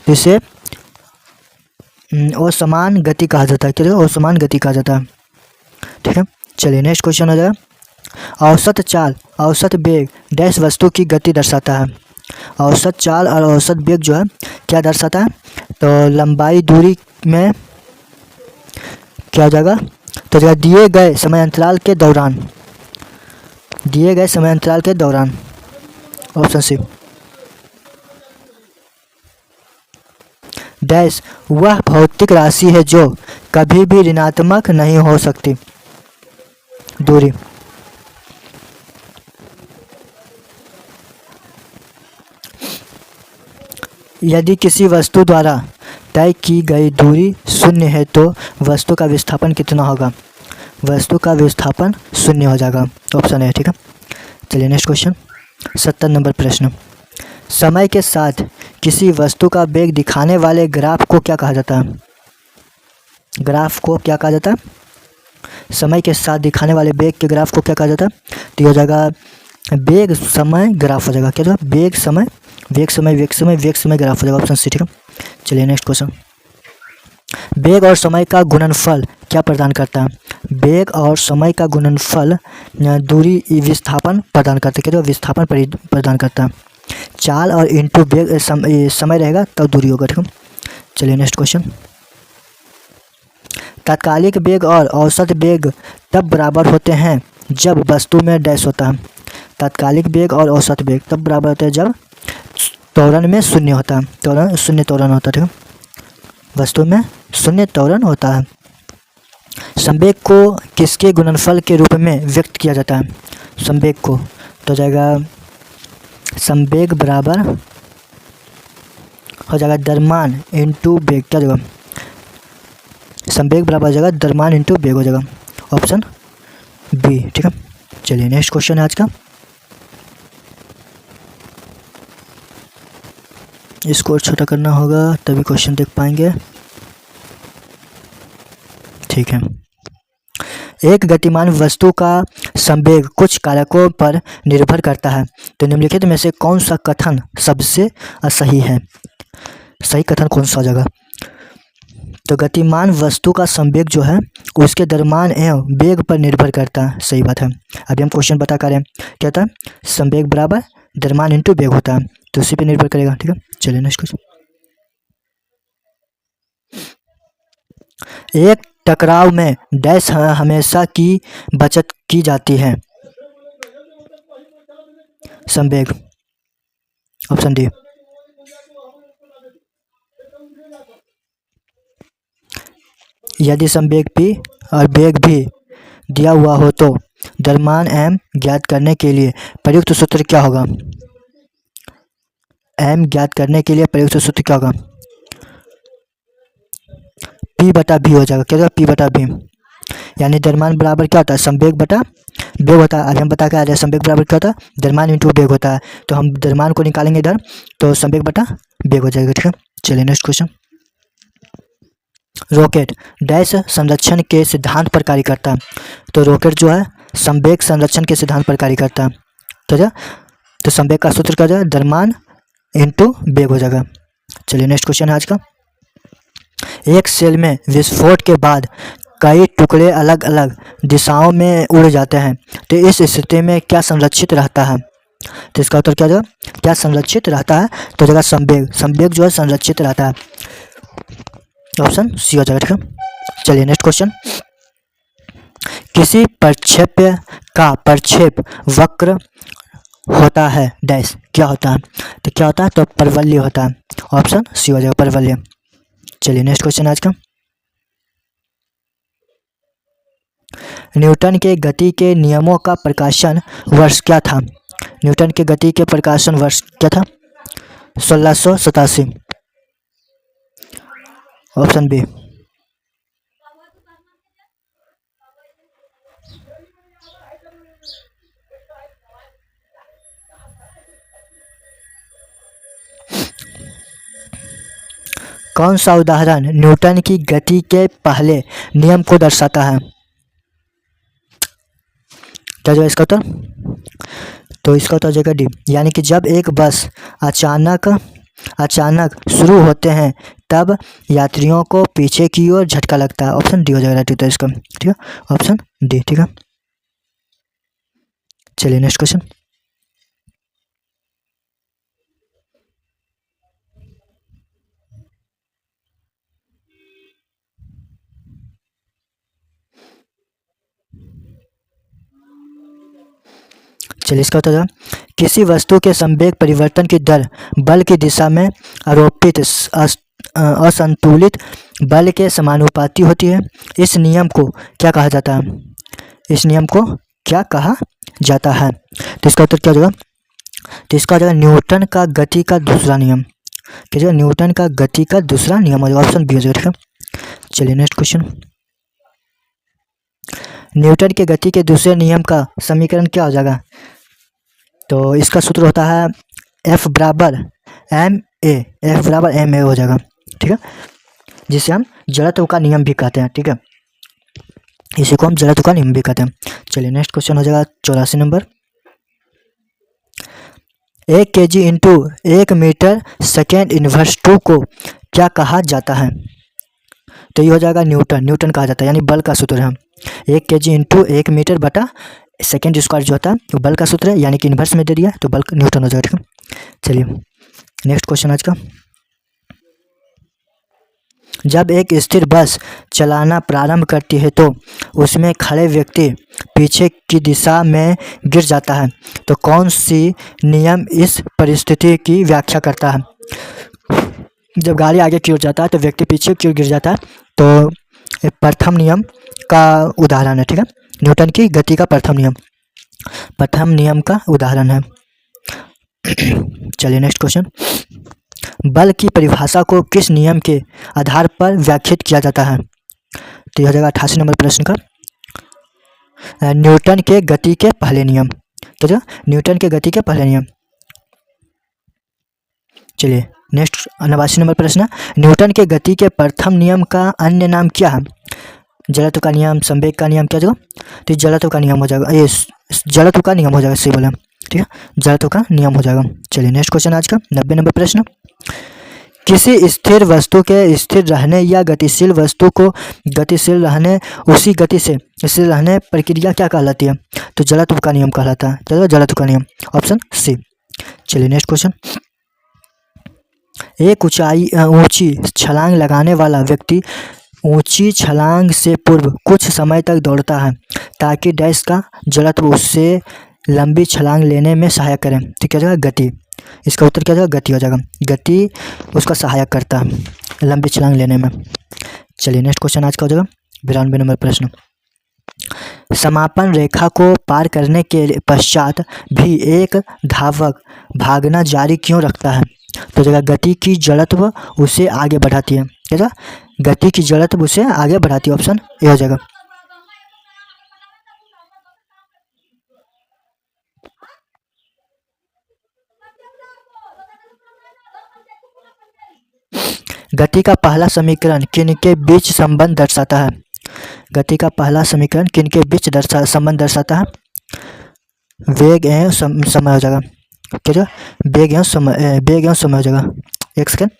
इसे असमान गति कहा जाता है। क्या? असमान गति कहा जाता है। ठीक है, चलिए नेक्स्ट क्वेश्चन हो जाएगा। औसत चाल, औसत वेग डैश वस्तु की गति दर्शाता है। औसत चाल और औसत वेग जो है क्या दर्शाता है? तो लंबाई दूरी में क्या हो जाएगा? तो जगह दिए गए समय अंतराल के दौरान, दिए गए समय अंतराल के दौरान, ऑप्शन सी। डैश वह भौतिक राशि है जो कभी भी ऋणात्मक नहीं हो सकती। दूरी, यदि किसी वस्तु द्वारा तय की गई दूरी शून्य है तो वस्तु का विस्थापन कितना होगा? वस्तु का विस्थापन शून्य हो जाएगा। ऑप्शन है। ठीक है, चलिए नेक्स्ट क्वेश्चन, 70 नंबर प्रश्न। समय के साथ किसी वस्तु का वेग दिखाने वाले ग्राफ को क्या कहा जाता है? ग्राफ को क्या कहा जाता है? समय के साथ दिखाने वाले वेग के ग्राफ को क्या कहा जाता है? तो हो जाएगा वेग समय ग्राफ हो जाएगा। क्या होगा? वेग समय, वेग समय, वेग समय, वेग समय ग्राफ हो जाएगा। Option C. ठीक है, चलिए नेक्स्ट क्वेश्चन। वेग और समय का गुणनफल क्या प्रदान करता है? वेग और समय का गुणनफल दूरी विस्थापन प्रदान करता है। क्या? विस्थापन प्रदान करता है। चाल और इंटू वेग समय रहेगा तब दूरी होगा। ठीक है, चलिए नेक्स्ट क्वेश्चन। तात्कालिक वेग और औसत वेग तब बराबर होते हैं जब वस्तु में डैश होता है। तात्कालिक वेग और औसत वेग तब बराबर होते हैं जब त्वरण में शून्य होता है। त्वरण, शून्य त्वरण होता है। ठीक है, वस्तु में शून्य त्वरण होता है। संवेग को किसके गुणनफल के रूप में व्यक्त किया जाता है? संवेग को तो जाएगा संवेग बराबर हो जाएगा द्रव्यमान इंटू वेग। क्या होगा? संवेग बराबर हो जाएगा द्रव्यमान इंटू वेग हो जाएगा। Option B. ठीक है, चलिए नेक्स्ट क्वेश्चन है आज का। इसको और छोटा करना होगा तभी क्वेश्चन देख पाएंगे। ठीक है, एक गतिमान वस्तु का संवेग कुछ कारकों पर निर्भर करता है, तो निम्नलिखित में से कौन सा कथन सबसे असही है? सही कथन कौन सा हो जाएगा? तो गतिमान वस्तु का संवेग जो है उसके द्रव्यमान एवं वेग पर निर्भर करता है। सही बात है। अभी हम क्वेश्चन बता कर रहे हैं क्या था? संवेग बराबर द्रव्यमान इंटू वेग होता है, तो उसी पे निर्भर करेगा। ठीक है, चलिए नेक्स्ट क्वेश्चन। एक टकराव में डैश हमेशा की बचत की जाती है। संवेग, ऑप्शन डी। यदि संवेग p और वेग भी दिया हुआ हो तो द्रव्यमान m ज्ञात करने के लिए प्रयुक्त सूत्र क्या होगा? m ज्ञात करने के लिए प्रयुक्त सूत्र क्या होगा? p बटा v हो जाएगा। क्या होगा? p बटा v, यानी द्रव्यमान बराबर क्या होता है? संवेग बटा वेग होता है। अभी हम बता के आ रहे हैं संवेग बराबर क्या होता है? द्रव्यमान इंटू वेग होता है। तो हम द्रव्यमान को निकालेंगे इधर, तो संवेग बटा वेग हो जाएगा। ठीक है, चलिए नेक्स्ट क्वेश्चन। रॉकेट डैश संरक्षण के सिद्धांत पर कार्य करता है, तो रॉकेट जो है संवेग संरक्षण के सिद्धांत पर कार्य करता है। तो संवेग का सूत्र क्या जाएगा? द्रव्यमान इंटू वेग हो जाएगा। चलिए नेक्स्ट क्वेश्चन है आज का। एक सेल में विस्फोट के बाद कई टुकड़े अलग अलग दिशाओं में उड़ जाते हैं, तो इस स्थिति में क्या संरक्षित रहता है? तो इसका उत्तर क्या जाएगा? क्या संरक्षित रहता है? तो जगह संवेग, संवेग जो है संरक्षित रहता है। ऑप्शन सी हो जाएगा। ठीक है, चलिए नेक्स्ट क्वेश्चन। किसी प्रक्षेप्य का प्रक्षेप वक्र होता है डैश, क्या होता है? तो क्या होता है? तो परवलय होता है। ऑप्शन सी हो जाएगा, परवलय। चलिए नेक्स्ट क्वेश्चन आज का। न्यूटन के गति के नियमों का प्रकाशन वर्ष क्या था? न्यूटन के गति के प्रकाशन वर्ष क्या था? 1687। Option B. कौन सा उदाहरण न्यूटन की गति के पहले नियम को दर्शाता है? क्या जाएगा इसका उत्तर? तो इसका उत्तर हो जाएगा डी, यानी कि जब एक बस अचानक अचानक शुरू होते हैं तब यात्रियों को पीछे की ओर झटका लगता है। ऑप्शन डी हो जाएगा राइट उत्तर इसका। ठीक है, ऑप्शन डी। ठीक है, चलिए नेक्स्ट क्वेश्चन। चलिए इसका उत्तर है, किसी वस्तु के संवेग परिवर्तन की दर बल की दिशा में आरोपित असंतुलित बल के समानुपाती होती है। इस नियम को क्या कहा जाता है? इस नियम को क्या कहा जाता है? तो इसका उत्तर क्या हो जाएगा? तो इसका हो जाएगा न्यूटन का गति का दूसरा नियम। क्या जाएगा? न्यूटन का गति का दूसरा नियम हो जाएगा। ऑप्शन बी हो जाएगा। ठीक है, चलिए नेक्स्ट क्वेश्चन। न्यूटन के गति के दूसरे नियम का समीकरण क्या हो जाएगा? तो इसका सूत्र होता है F बराबर एम ए। एफ बराबर एम ए हो जाएगा। ठीक है, जिसे हम जड़त्व का नियम भी कहते हैं। ठीक है, इसी को हम जड़त्व का नियम भी कहते हैं। चलिए नेक्स्ट क्वेश्चन हो जाएगा 84 number. 1 kg into 1 metre second inverse 2 को क्या कहा जाता है? तो ये हो जाएगा न्यूटन। न्यूटन कहा जाता है, यानी बल का सूत्र है। 1 kg इंटू 1 मीटर बटा सेकेंड स्क्वायर जो होता है वो बल का सूत्र है, यानी कि इन्वर्स में दे दिया तो बल न्यूटन हो जाएगा। ठीक है, चलिए नेक्स्ट क्वेश्चन आज का। जब एक स्थिर बस चलाना प्रारंभ करती है तो उसमें खड़े व्यक्ति पीछे की दिशा में गिर जाता है, तो कौन सी नियम इस परिस्थिति की व्याख्या करता है? जब गाड़ी आगे की ओर जाता है तो व्यक्ति पीछे की ओर गिर जाता है, तो ये प्रथम नियम का उदाहरण है। ठीक है, न्यूटन की गति का प्रथम नियम का उदाहरण है। चलिए नेक्स्ट क्वेश्चन। बल की परिभाषा को किस नियम के आधार पर व्याख्यात किया जाता है? तो यह हो जाएगा 88 नंबर प्रश्न का न्यूटन के गति के पहले नियम। तो जो न्यूटन के गति के पहले नियम। चलिए नेक्स्ट 89 नंबर प्रश्न। न्यूटन के गति के प्रथम नियम का अन्य नाम क्या है? जड़त्व का नियम, संवेग का नियम, क्या होगा? तो जड़त्व का नियम हो जाएगा। ये जड़त्व का नियम हो जाएगा, सही बोला। ठीक है, जड़त्व का नियम हो जाएगा। चलिए नेक्स्ट क्वेश्चन आज का 90 नंबर प्रश्न। किसी स्थिर वस्तु के स्थिर रहने या गतिशील वस्तु को गतिशील रहने उसी गति से स्थिर रहने प्रक्रिया क्या कहलाती है? तो जड़त्व का नियम कहलाता है। चलो जड़त्व का नियम, ऑप्शन सी। चलिए नेक्स्ट क्वेश्चन। एक ऊंची छलांग लगाने वाला व्यक्ति ऊंची छलांग से पूर्व कुछ समय तक दौड़ता है ताकि डैश का जड़त्व उससे लंबी छलांग लेने में सहायक करें। तो क्या जाएगा? गति। इसका उत्तर क्या जाएगा? गति हो जाएगा। गति उसका सहायक करता है लंबी छलांग लेने में। चलिए नेक्स्ट क्वेश्चन आज का हो जाएगा 92 नंबर प्रश्न। समापन रेखा को पार करने के पश्चात भी एक धावक भागना जारी क्यों रखता है? तो जगह गति की जड़त्व उसे आगे बढ़ाती है। क्या? गति की जड़त्व उसे आगे बढ़ाती है। ऑप्शन ए हो जाएगा। गति का पहला समीकरण किनके बीच संबंध दर्शाता है? गति का पहला समीकरण किनके बीच संबंध दर्शाता है? वेग एवं समय हो जाएगा। क्या? वेग एवं समय हो जाएगा। एक सेकेंड,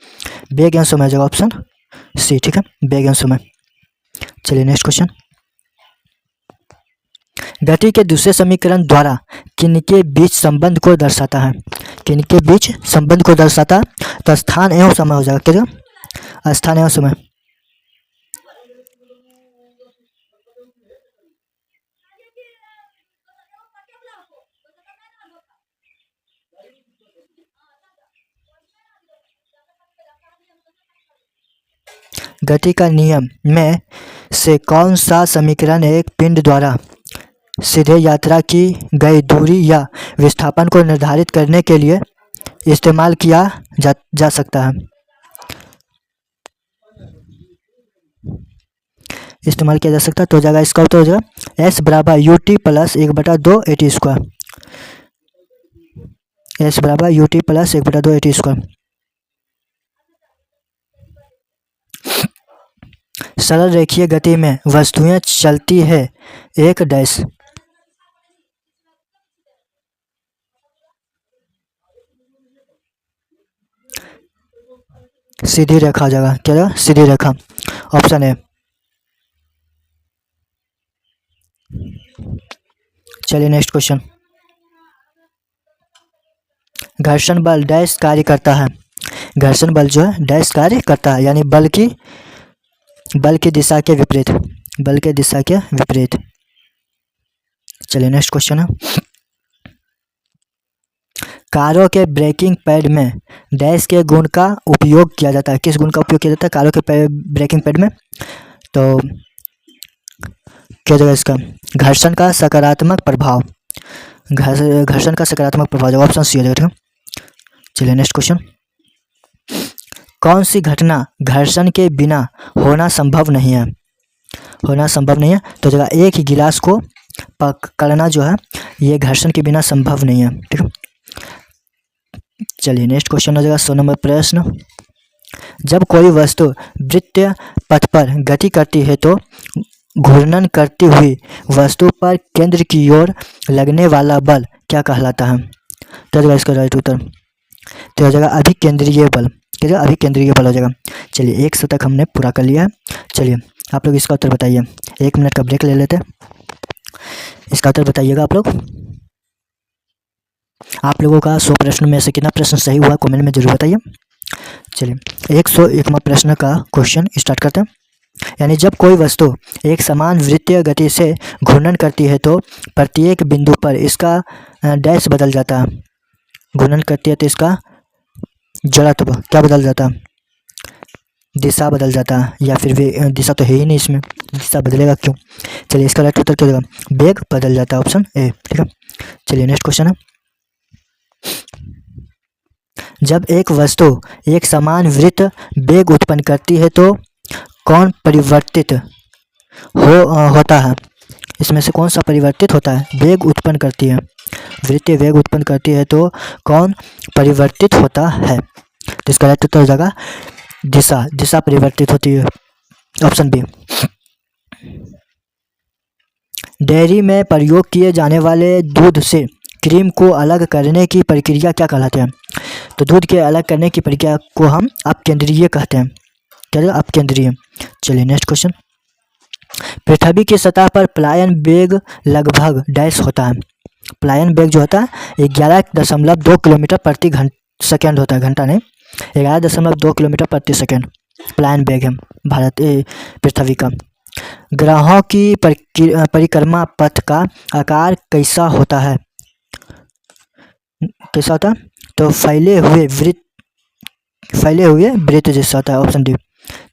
वेग एवं समय हो जाएगा। Option C. ठीक है, वेग एवं समय। चलिए नेक्स्ट क्वेश्चन। गति के दूसरे समीकरण द्वारा किनके बीच संबंध को दर्शाता है? किनके बीच संबंध को दर्शाता है? तो स्थान एवं समय हो जाएगा। क्या? स्थान एवं समय। गति का नियम में से कौन सा समीकरण एक पिंड द्वारा सीधे यात्रा की गई दूरी या विस्थापन को निर्धारित करने के लिए इस्तेमाल किया जा सकता है? इस्तेमाल किया जा सकता है। तो हो जाएगा इसका उत्तर हो जाएगा एस बराबर u t plus 1/2 AT square. S बराबर u t plus 1/2 AT square. सरल रेखीय गति में वस्तुएं चलती है एक डैश सीधी रेखा हो जाएगा, क्या होगा, सीधी रेखा, ऑप्शन ए। चलिए नेक्स्ट क्वेश्चन। घर्षण बल डैश कार्य करता है। घर्षण बल जो है डैश कार्य करता है, यानी बल की दिशा के विपरीत, बल के दिशा के विपरीत। चलिए नेक्स्ट क्वेश्चन है। कारों के ब्रेकिंग पैड में डैश के गुण का उपयोग किया जाता है। किस गुण का उपयोग किया जाता है कारों के ब्रेकिंग पैड में? तो क्या जगह इसका घर्षण का सकारात्मक प्रभाव, घर्षण का सकारात्मक प्रभाव जो ऑप्शन सी हो जाएगा। चलिए नेक्स्ट क्वेश्चन। कौन सी घटना घर्षण के बिना होना संभव नहीं है? होना संभव नहीं है तो जगह एक ही गिलास को पकड़ना जो है ये घर्षण के बिना संभव नहीं है, ठीक है। चलिए नेक्स्ट क्वेश्चन हो जाएगा 100 नंबर प्रश्न। जब कोई वस्तु वृत्तीय पथ पर गति करती है तो घूर्णन करती हुई वस्तु पर केंद्र की ओर लगने वाला बल क्या कहलाता है? तो इसका राइट उत्तर तो हो जाएगा अभिकेंद्रीय बल, क्या जाएगा अभिकेंद्रीय बल हो जाएगा। चलिए 100 तक हमने पूरा कर लिया है। चलिए आप लोग इसका उत्तर बताइए, 1 मिनट का ब्रेक ले लेते हैं। इसका उत्तर बताइएगा आप लोग। आप लोगों का 100 प्रश्न में से कितना प्रश्न सही हुआ कमेंट में जरूर बताइए। चलिए 101वां प्रश्न का क्वेश्चन स्टार्ट करते हैं। यानी जब कोई वस्तु एक समान वृत्तीय गति से घूर्णन करती है तो प्रत्येक बिंदु पर इसका डैश बदल जाता है। घूर्णन करती है तो इसका जड़त्व क्या बदल जाता है? दिशा बदल जाता है, या फिर दिशा तो है ही नहीं, इसमें दिशा बदलेगा क्यों? चलिए इसका राइट उत्तर क्या होगा? वेग बदल जाता है, ऑप्शन ए, ठीक है। चलिए नेक्स्ट क्वेश्चन है। जब एक वस्तु एक समान वृत्त वेग उत्पन्न करती है तो कौन परिवर्तित होता है? इसमें से कौन सा परिवर्तित होता है? वेग उत्पन्न करती है, वृत्तीय वेग उत्पन्न करती है तो कौन परिवर्तित होता है? तो इसका राइट उत्तर हो जाएगा दिशा, दिशा परिवर्तित होती है, ऑप्शन बी। डेयरी में प्रयोग किए जाने वाले दूध से क्रीम को अलग करने की प्रक्रिया क्या कहलाते हैं? तो दूध के अलग करने की प्रक्रिया को हम अपकेंद्रीय कहते हैं, क्या अपकेंद्रीय। चलिए नेक्स्ट क्वेश्चन। पृथ्वी की सतह पर पलायन वेग लगभग डैश होता है। पलायन वेग जो होता है 11.2 किलोमीटर प्रति सेकेंड होता है, घंटा नहीं, 11.2 किलोमीटर प्रति सेकेंड पलायन वेग है भारत पृथ्वी का। ग्रहों की परिक्रमा पथ का आकार कैसा होता है? कैसा होता है? तो फैले हुए वृत्त जैसा होता है, ऑप्शन डी।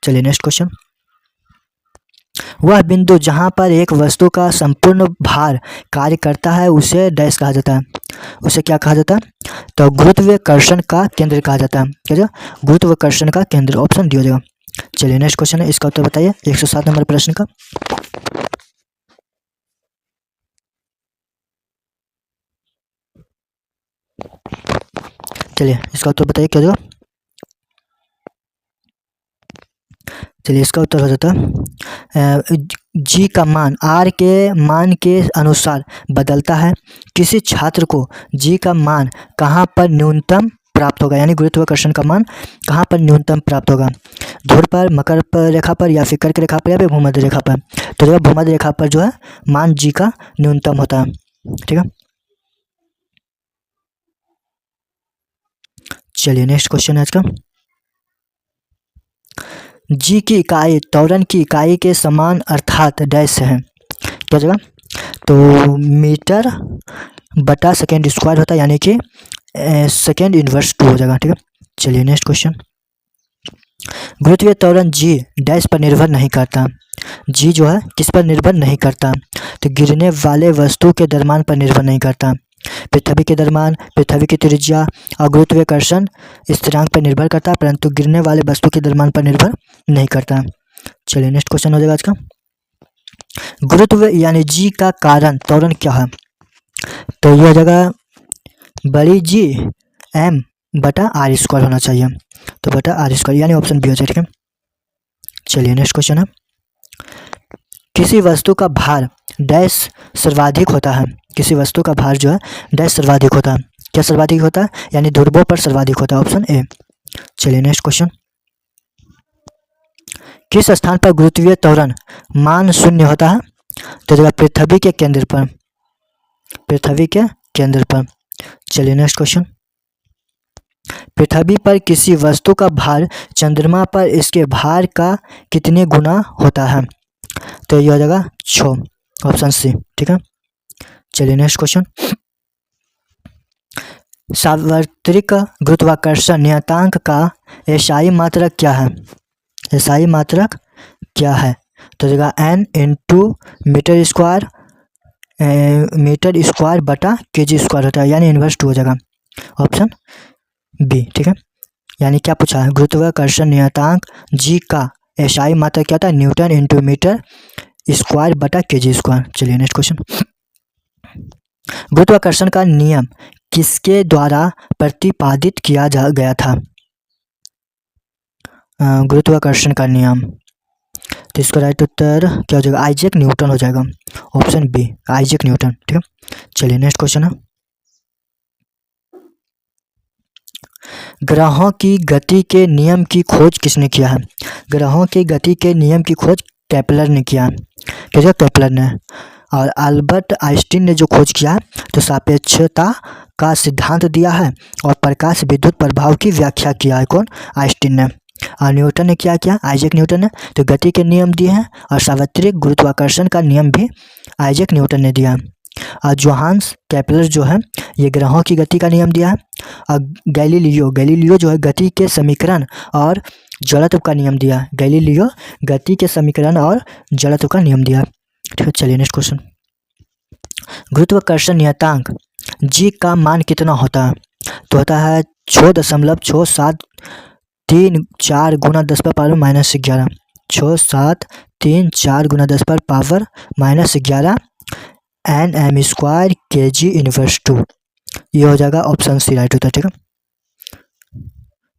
चलिए नेक्स्ट क्वेश्चन। वह बिंदु जहां पर एक वस्तु का संपूर्ण भार कार्य करता है उसे डैश कहा जाता है। उसे क्या कहा जाता है? तो गुरुत्वाकर्षण का केंद्र कहा जाता है, क्या? गुरुत्वाकर्षण का केंद्र, ऑप्शन डी हो जाएगा। चलिए नेक्स्ट क्वेश्चन है, इसका उत्तर बताइए 107 नंबर प्रश्न का। चलिए इसका उत्तर बताइए क्या होगा? चलिए इसका उत्तर हो जाता है जी का मान आर के मान के अनुसार बदलता है। किसी छात्र को जी का मान कहाँ पर न्यूनतम प्राप्त होगा? यानी गुरुत्वाकर्षण का मान कहाँ पर न्यूनतम प्राप्त होगा? ध्रुव पर, मकर रेखा पर, या फिर कर्क रेखा पर, या फिर भूमध्य रेखा पर? तो जब भूमध्य रेखा पर जो है मान जी का न्यूनतम होता है, ठीक है। चलिए नेक्स्ट क्वेश्चन है आज का। जी की इकाई त्वरण की इकाई के समान अर्थात डैश है, क्या जगह? तो मीटर बटा सेकेंड स्क्वायर होता है, यानी कि सेकेंड इनवर्स 2 हो जाएगा, ठीक है। चलिए नेक्स्ट क्वेश्चन। गुरुत्वीय त्वरण जी डैश पर निर्भर नहीं करता। जी जो है किस पर निर्भर नहीं करता? तो गिरने वाले वस्तु के द्रव्यमान पर निर्भर नहीं करता। पृथ्वी के द्रव्यमान, पृथ्वी की त्रिज्या और गुरुत्वाकर्षण स्थिरांक पर निर्भर करता है, परंतु गिरने वाले वस्तु के द्रव्यमान पर निर्भर नहीं करता। चलिए नेक्स्ट क्वेश्चन हो जाएगा आज का। गुरुत्व यानी जी का कारण त्वरण क्या है? तो यह जगह बड़ी जी एम बटा आर स्क्वायर होना चाहिए, तो बटा आर स्क्वायर यानी ऑप्शन बी हो जाए, ठीक है। चलिए नेक्स्ट क्वेश्चन है। किसी वस्तु का भार डैश सर्वाधिक होता है। किसी वस्तु का भार जो है डैश सर्वाधिक होता है, क्या सर्वाधिक होता है? यानी ध्रुवों पर सर्वाधिक होता है, ऑप्शन ए। चलिए नेक्स्ट क्वेश्चन। किस स्थान पर गुरुत्वीय त्वरण मान शून्य होता है? तो जगह पृथ्वी के केंद्र पर, पृथ्वी के केंद्र पर। चलिए नेक्स्ट क्वेश्चन। पृथ्वी पर किसी वस्तु का भार चंद्रमा पर इसके भार का कितने गुना होता है? तो यह हो जाएगा 6, ऑप्शन सी। ठीक है, चलिए नेक्स्ट क्वेश्चन। सार्वत्रिक गुरुत्वाकर्षण नियतांक का एसआई मात्रक क्या है? एसआई मात्रक क्या है? तो जगह n इंटू मीटर स्क्वायर बटा केजी स्क्वायर होता है, यानी इन्वर्स 2 हो जाएगा, ऑप्शन बी। ठीक है, यानी क्या पूछा है? गुरुत्वाकर्षण नियतांक जी का एसआई मात्रक क्या होता है? न्यूटन इंटू मीटर स्क्वायर बटा केजी स्क्वायर। चलिए नेक्स्ट क्वेश्चन। गुरुत्वाकर्षण का नियम किसके द्वारा प्रतिपादित किया गया था? गुरुत्वाकर्षण का नियम, तो इसका राइट उत्तर क्या हो जाएगा? आइजैक न्यूटन हो जाएगा, ऑप्शन बी, आइजैक न्यूटन। ठीक है, चलिए नेक्स्ट क्वेश्चन है। ग्रहों की गति के नियम की खोज किसने किया है? ग्रहों की गति के नियम की खोज केपलर ने किया। किसने? केपलर ने। और अल्बर्ट आइंस्टीन ने जो खोज किया है तो सापेक्षता का सिद्धांत दिया है और प्रकाश विद्युत प्रभाव की व्याख्या किया है। कौन? आइंस्टीन ने। और न्यूटन ने क्या किया? आइजैक न्यूटन ने तो गति के नियम दिए हैं, और सार्वत्रिक गुरुत्वाकर्षण का नियम भी आइजैक न्यूटन ने दिया। और जोहान्स केपलर जो है ये ग्रहों की गति का नियम दिया है। और गैलीलियो जो है गति के समीकरण और जड़त्व का नियम दिया। गैलीलियो गति के समीकरण और जड़त्व का नियम दिया। ठीक है, चलिए नेक्स्ट क्वेश्चन। गुरुत्वाकर्षण नियतांक जी का मान कितना होता है? तो होता है 6.673 गुना 10 पर पावर -11। 6.734 गुना 10 पर power -11 nm square kg inverse 2। ये हो जाएगा ऑप्शन सी राइट होता है। ठीक है,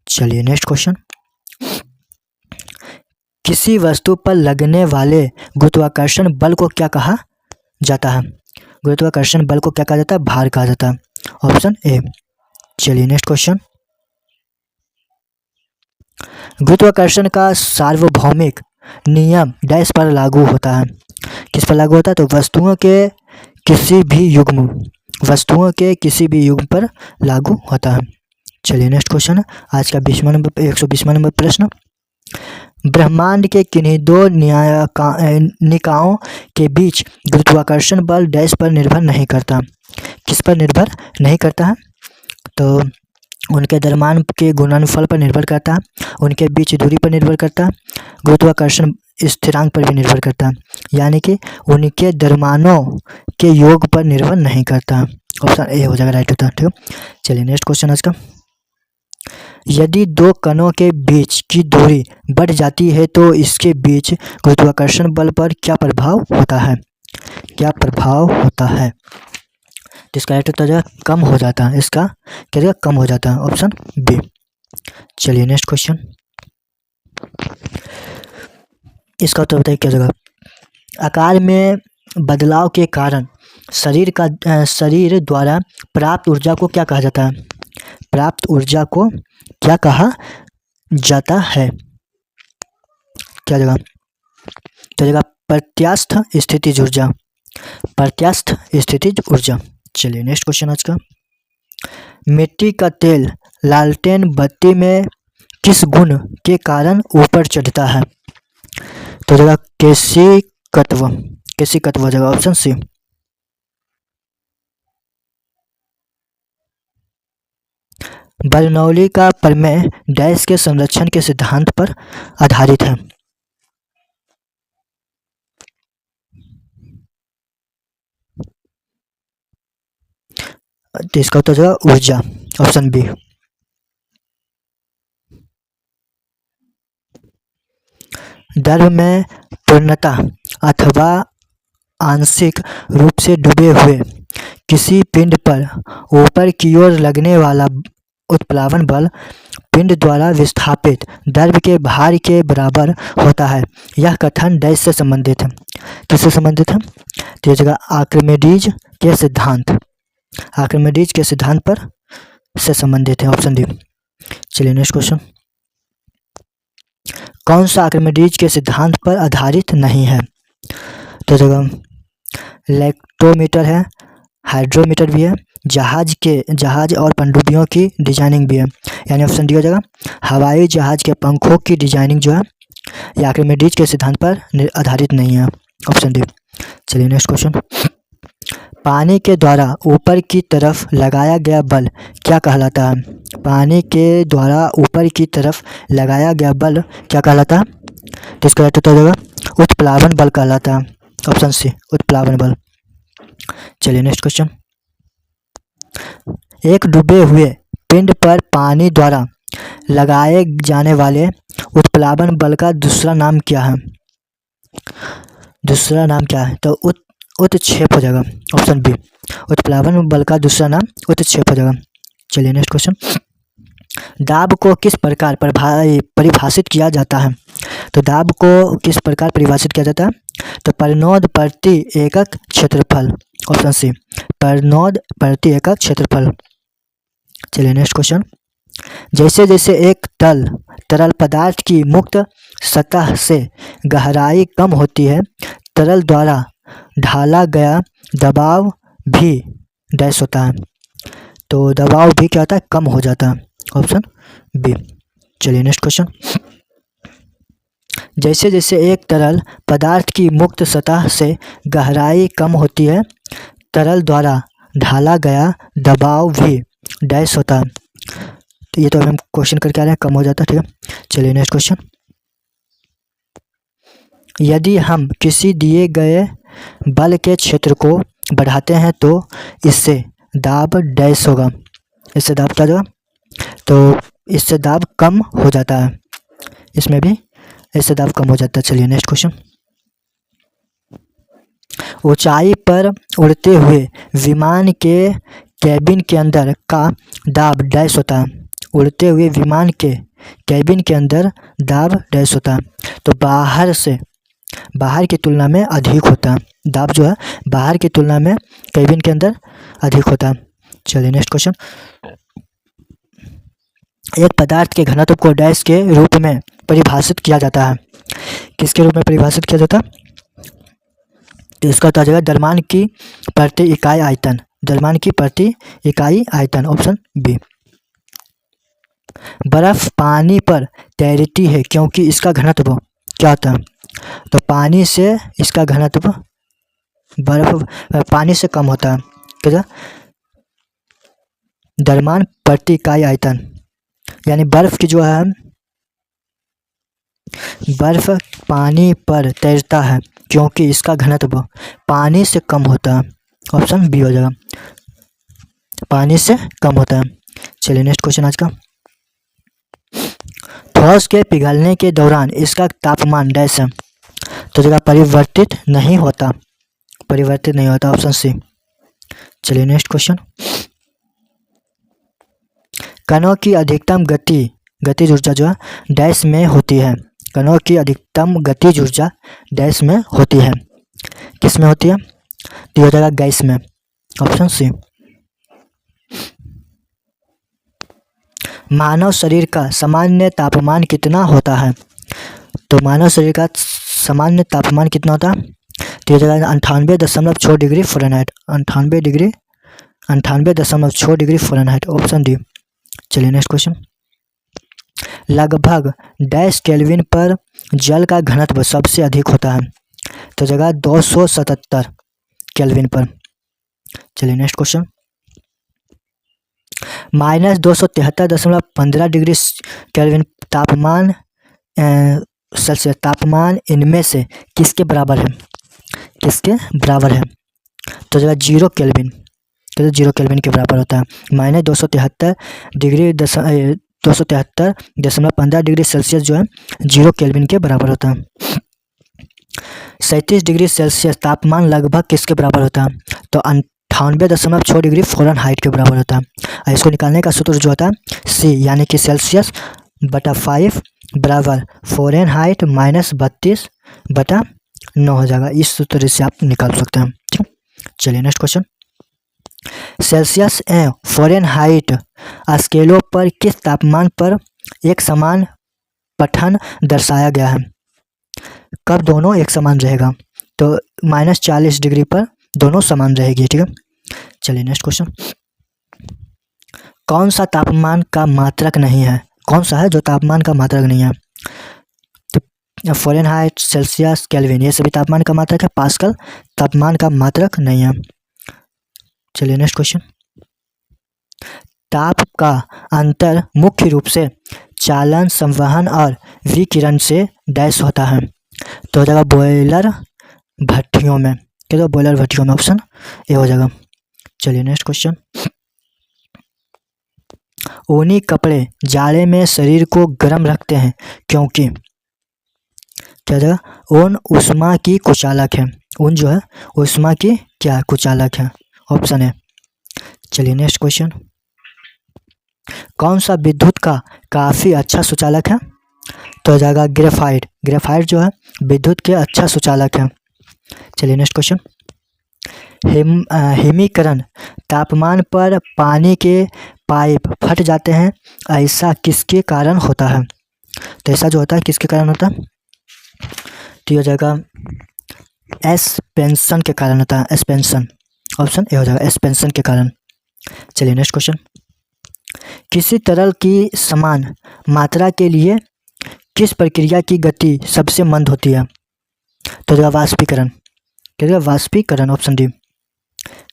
चलिए नेक्स्ट क्वेश्चन। किसी वस्तु पर लगने वाले गुरुत्वाकर्षण बल को क्या कहा जाता है? गुरुत्वाकर्षण बल को क्या कहा जाता है? भार कहा जाता है, ऑप्शन ए। चलिए नेक्स्ट क्वेश्चन। गुरुत्वाकर्षण का सार्वभौमिक नियम डैश पर लागू होता है? किस पर लागू होता है? तो वस्तुओं के किसी भी युग्म पर लागू होता है। चलिए नेक्स्ट क्वेश्चन है आज का 120वां नंबर प्रश्न। ब्रह्मांड के किन्हीं दो निकायों के बीच गुरुत्वाकर्षण बल डैश पर निर्भर नहीं करता? किस पर निर्भर नहीं करता है? तो उनके द्रव्यमान के गुणनफल पर निर्भर करता है, उनके बीच दूरी पर निर्भर करता है, गुरुत्वाकर्षण स्थिरांक पर भी निर्भर करता है, यानी कि उनके द्रव्यमानों के योग पर निर्भर नहीं करता। ऑप्शन ए हो जाएगा राइट होता है। ठीक है, चलिए नेक्स्ट क्वेश्चन आज का। यदि दो कणों के बीच की दूरी बढ़ जाती है तो इसके बीच गुरुत्वाकर्षण बल पर क्या प्रभाव होता है? क्या प्रभाव होता है? तो इसका राइट उत्तर जो कम हो जाता है। इसका क्या देगा? कम हो जाता है, ऑप्शन बी। चलिए नेक्स्ट क्वेश्चन। इसका उत्तर बताइए क्या जगह। आकार में बदलाव के कारण शरीर द्वारा प्राप्त ऊर्जा को क्या कहा जाता है? प्राप्त ऊर्जा को क्या कहा जाता है? क्या जगह? तो जगह प्रत्यास्थ स्थितिज ऊर्जा, प्रत्यास्थ स्थितिज ऊर्जा। चलिए नेक्स्ट क्वेश्चन आज का। मिट्टी का तेल लालटेन बत्ती में किस गुण के कारण ऊपर चढ़ता है? तो जगह केशिकत्व हो जाएगा, ऑप्शन सी। बर्नौली का प्रमेय डैश के संरक्षण के सिद्धांत पर आधारित है? तो इसका उत्तर होगा ऊर्जा, ऑप्शन बी। द्रव में पूर्णतः अथवा आंशिक रूप से डूबे हुए किसी पिंड पर ऊपर की ओर लगने वाला उत्प्लावन बल पिंड द्वारा विस्थापित द्रव के भार के बराबर होता है। यह कथन डैश से संबंधित है? किससे संबंधित है? तो यह जगह आर्किमिडीज के सिद्धांत पर से संबंधित है, ऑप्शन डी। चलिए नेक्स्ट क्वेश्चन। कौन सा आर्किमिडीज के सिद्धांत पर आधारित नहीं है? तो जगह इलेक्ट्रोमीटर है, हाइड्रोमीटर भी है, जहाज और पनडुब्बियों की डिजाइनिंग भी है, यानी ऑप्शन डी हो जाएगा। हवाई जहाज के पंखों की डिजाइनिंग जो है ये आर्किमिडीज के सिद्धांत पर आधारित नहीं है, ऑप्शन डी। चलिए नेक्स्ट क्वेश्चन। पानी के द्वारा ऊपर की तरफ लगाया गया बल क्या कहलाता है? पानी के द्वारा ऊपर की तरफ लगाया गया बल क्या कहलाता है? तो इसका राइट हो जाएगा उत्प्लावन बल कहलाता है, ऑप्शन सी उत्प्लावन बल। चलिए नेक्स्ट क्वेश्चन। एक डूबे हुए पिंड पर पानी द्वारा लगाए जाने वाले उत्प्लावन बल का दूसरा नाम क्या है? दूसरा नाम क्या है? तो उत्क्षेप हो जाएगा, ऑप्शन बी। उत्प्लावन बल का दूसरा नाम उत्क्षेप हो जाएगा। चलिए नेक्स्ट क्वेश्चन। दाब को किस प्रकार परिभाषित किया जाता है? तो दाब को किस प्रकार परिभाषित किया जाता है? तो परिनोद प्रति एकक क्षेत्रफल, ऑप्शन सी परिनोद प्रति एकक क्षेत्रफल। चलिए नेक्स्ट क्वेश्चन। जैसे जैसे एक तरल पदार्थ की मुक्त सतह से गहराई कम होती है, तरल द्वारा ढाला गया दबाव भी डैश होता है। तो दबाव भी क्या होता है? कम हो जाता है, ऑप्शन बी। चलिए नेक्स्ट क्वेश्चन। जैसे जैसे एक तरल पदार्थ की मुक्त सतह से गहराई कम होती है, तरल द्वारा ढाला गया दबाव भी डैश होता है। तो ये तो हम क्वेश्चन करके आ रहे हैं, कम हो जाता है, ठीक है। चलिए नेक्स्ट क्वेश्चन। यदि हम किसी दिए गए बल के क्षेत्र को बढ़ाते हैं तो इससे दाब डैश होगा, इससे दाब क्या होगा? तो इससे दाब कम हो जाता है, इसमें भी इससे दाब कम हो जाता है। चलिए नेक्स्ट क्वेश्चन। ऊंचाई पर उड़ते हुए विमान के कैबिन के अंदर का दाब डैश होता है। उड़ते हुए विमान के कैबिन के अंदर दाब डैश होता है। तो बाहर की तुलना में अधिक होता है, दाब जो है बाहर की तुलना में कैबिन के अंदर अधिक होता है। चलिए नेक्स्ट क्वेश्चन। एक पदार्थ के घनत्व को डैश के रूप में परिभाषित किया जाता है। किसके रूप में परिभाषित किया जाता है? तो इसका उत्तर हो जाएगा द्रव्यमान की प्रति इकाई आयतन, द्रव्यमान की प्रति इकाई आयतन, ऑप्शन बी। बर्फ पानी पर तैरती है क्योंकि इसका घनत्व क्या होता है? तो पानी से इसका घनत्व बर्फ पानी से कम होता है, क्या? द्रव्यमान प्रति इकाई आयतन, यानी बर्फ की जो है बर्फ पानी पर तैरता है क्योंकि इसका घनत्व पानी से कम होता है, ऑप्शन बी हो जाएगा, पानी से कम होता है। चलिए नेक्स्ट क्वेश्चन आज का। ठोस के पिघलने के दौरान इसका तापमान डैश है, तो जगह परिवर्तित नहीं होता, ऑप्शन सी। चलिए नेक्स्ट क्वेश्चन। कणों की अधिकतम गतिज ऊर्जा जो है डैश में होती है। कणों की अधिकतम गतिज ऊर्जा डैश में होती है, किस में होती है? तो हो जाएगा गैस में, ऑप्शन सी। मानव शरीर का सामान्य तापमान कितना होता है? तो मानव शरीर का सामान्य तापमान कितना होता है? तो हो जाएगा 98.6 degree Fahrenheit, 98.6 degree Fahrenheit, option D. चलिए नेक्स्ट क्वेश्चन। लगभग डैश केल्विन पर जल का घनत्व सबसे अधिक होता है, तो जगह 277 केल्विन पर। चलिए नेक्स्ट क्वेश्चन। -273.15 डिग्री केल्विन तापमान सेल्सियस तापमान इनमें से किसके बराबर है? तो जगह 0 केल्विन, तो 0 केल्विन के बराबर होता है। -273.15 डिग्री सेल्सियस जो है 0 केल्विन के बराबर होता है। 37 डिग्री सेल्सियस तापमान लगभग किसके बराबर होता है? तो 98.6 डिग्री फ़ारेनहाइट के बराबर होता है। और इसको निकालने का सूत्र जो होता है सी, यानी कि सेल्सियस बटा 5 बराबर फ़ारेनहाइट -32/9 हो जाएगा। इस सूत्र से आप निकाल सकते हैं, ठीक है। चलिए नेक्स्ट क्वेश्चन। सेल्सियस एवं फ़ारेनहाइट स्केलों पर किस तापमान पर एक समान पठन दर्शाया गया है। कब दोनों एक समान रहेगा? तो -40 डिग्री पर दोनों समान रहेगी, ठीक है। चलिए नेक्स्ट क्वेश्चन। कौन सा तापमान का मात्रक नहीं है? कौन सा है जो तापमान का मात्रक नहीं है? तो फ़ारेनहाइट, सेल्सियस, केल्विन, ये सभी तापमान का मात्रक है। पास्कल तापमान का मात्रक नहीं है। चलिए नेक्स्ट क्वेश्चन। ताप का अंतर मुख्य रूप से चालन, संवहन और विकिरण से डैश होता है। तो हो जाएगा बॉयलर भट्टियों में। क्या तो बॉयलर भट्टियों में, ऑप्शन ए हो जाएगा। चलिए नेक्स्ट क्वेश्चन। ऊनी कपड़े जाड़े में शरीर को गर्म रखते हैं क्योंकि क्या हो जाएगा? ऊन ऊष्मा की कुचालक है। ऊन जो है ऊष्मा की क्या कुचालक है, ऑप्शन है। चलिए नेक्स्ट क्वेश्चन। कौन सा विद्युत का काफ़ी अच्छा सुचालक है? तो हो जाएगा ग्रेफाइट। ग्रेफाइट जो है विद्युत के अच्छा सुचालक है। चलिए नेक्स्ट क्वेश्चन। हिमीकरण तापमान पर पानी के पाइप फट जाते हैं, ऐसा किसके कारण होता है? तो ऐसा जो होता है किसके कारण होता है? तो हो जाएगा एक्सपेंशन के कारण होता है। एक्सपेंशन, ऑप्शन ए हो जाएगा, एक्सपेंशन के कारण। चलिए नेक्स्ट क्वेश्चन। किसी तरल की समान मात्रा के लिए किस प्रक्रिया की गति सबसे मंद होती है? तो होगा वाष्पीकरण। क्या होगा? वाष्पीकरण, ऑप्शन डी।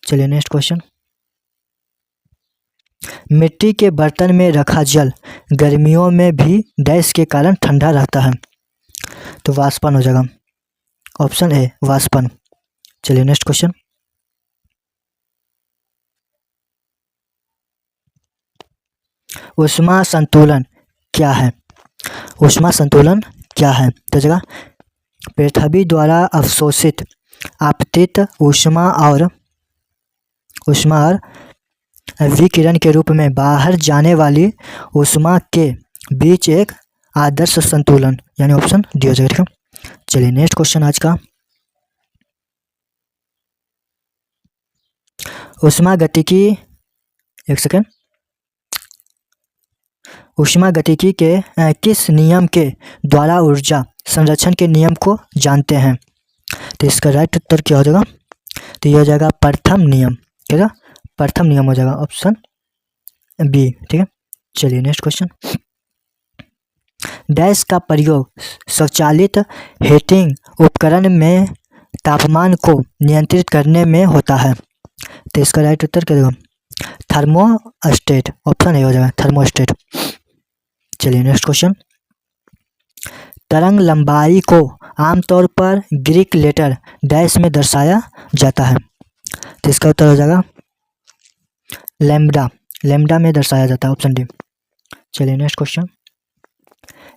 चलिए नेक्स्ट क्वेश्चन। मिट्टी के बर्तन में रखा जल गर्मियों में भी डैश के कारण ठंडा रहता है। तो वाष्पन हो जाएगा, ऑप्शन ए वाष्पन। चलिए नेक्स्ट क्वेश्चन। ऊष्मा संतुलन क्या है? ऊष्मा संतुलन क्या है? तो जगह पृथ्वी द्वारा अवशोषित आपतित ऊष्मा और विकिरण के रूप में बाहर जाने वाली ऊष्मा के बीच एक आदर्श संतुलन, यानी ऑप्शन डी हो जाएगा, ठीक है। चलिए नेक्स्ट क्वेश्चन आज का। ऊष्मागतिकी, एक सेकेंड। ऊष्मागतिकी के किस नियम के द्वारा ऊर्जा संरक्षण के नियम को जानते हैं? तो इसका राइट उत्तर क्या हो जाएगा? तो ये हो जाएगा प्रथम नियम। क्या? प्रथम नियम हो जाएगा, ऑप्शन बी, ठीक है। चलिए नेक्स्ट क्वेश्चन। डैश का प्रयोग स्वचालित हीटिंग उपकरण में तापमान को नियंत्रित करने में होता है। तो इसका राइट उत्तर क्या होगा? थर्मोस्टेट, ऑप्शन ए हो जाएगा, थर्मोस्टेट। चलिए नेक्स्ट क्वेश्चन। तरंग लंबाई को आमतौर पर ग्रीक लेटर डैश में दर्शाया जाता है। तो इसका उत्तर हो जाएगा लैम्ब्डा। लैम्ब्डा में दर्शाया जाता है, ऑप्शन डी। चलिए नेक्स्ट क्वेश्चन।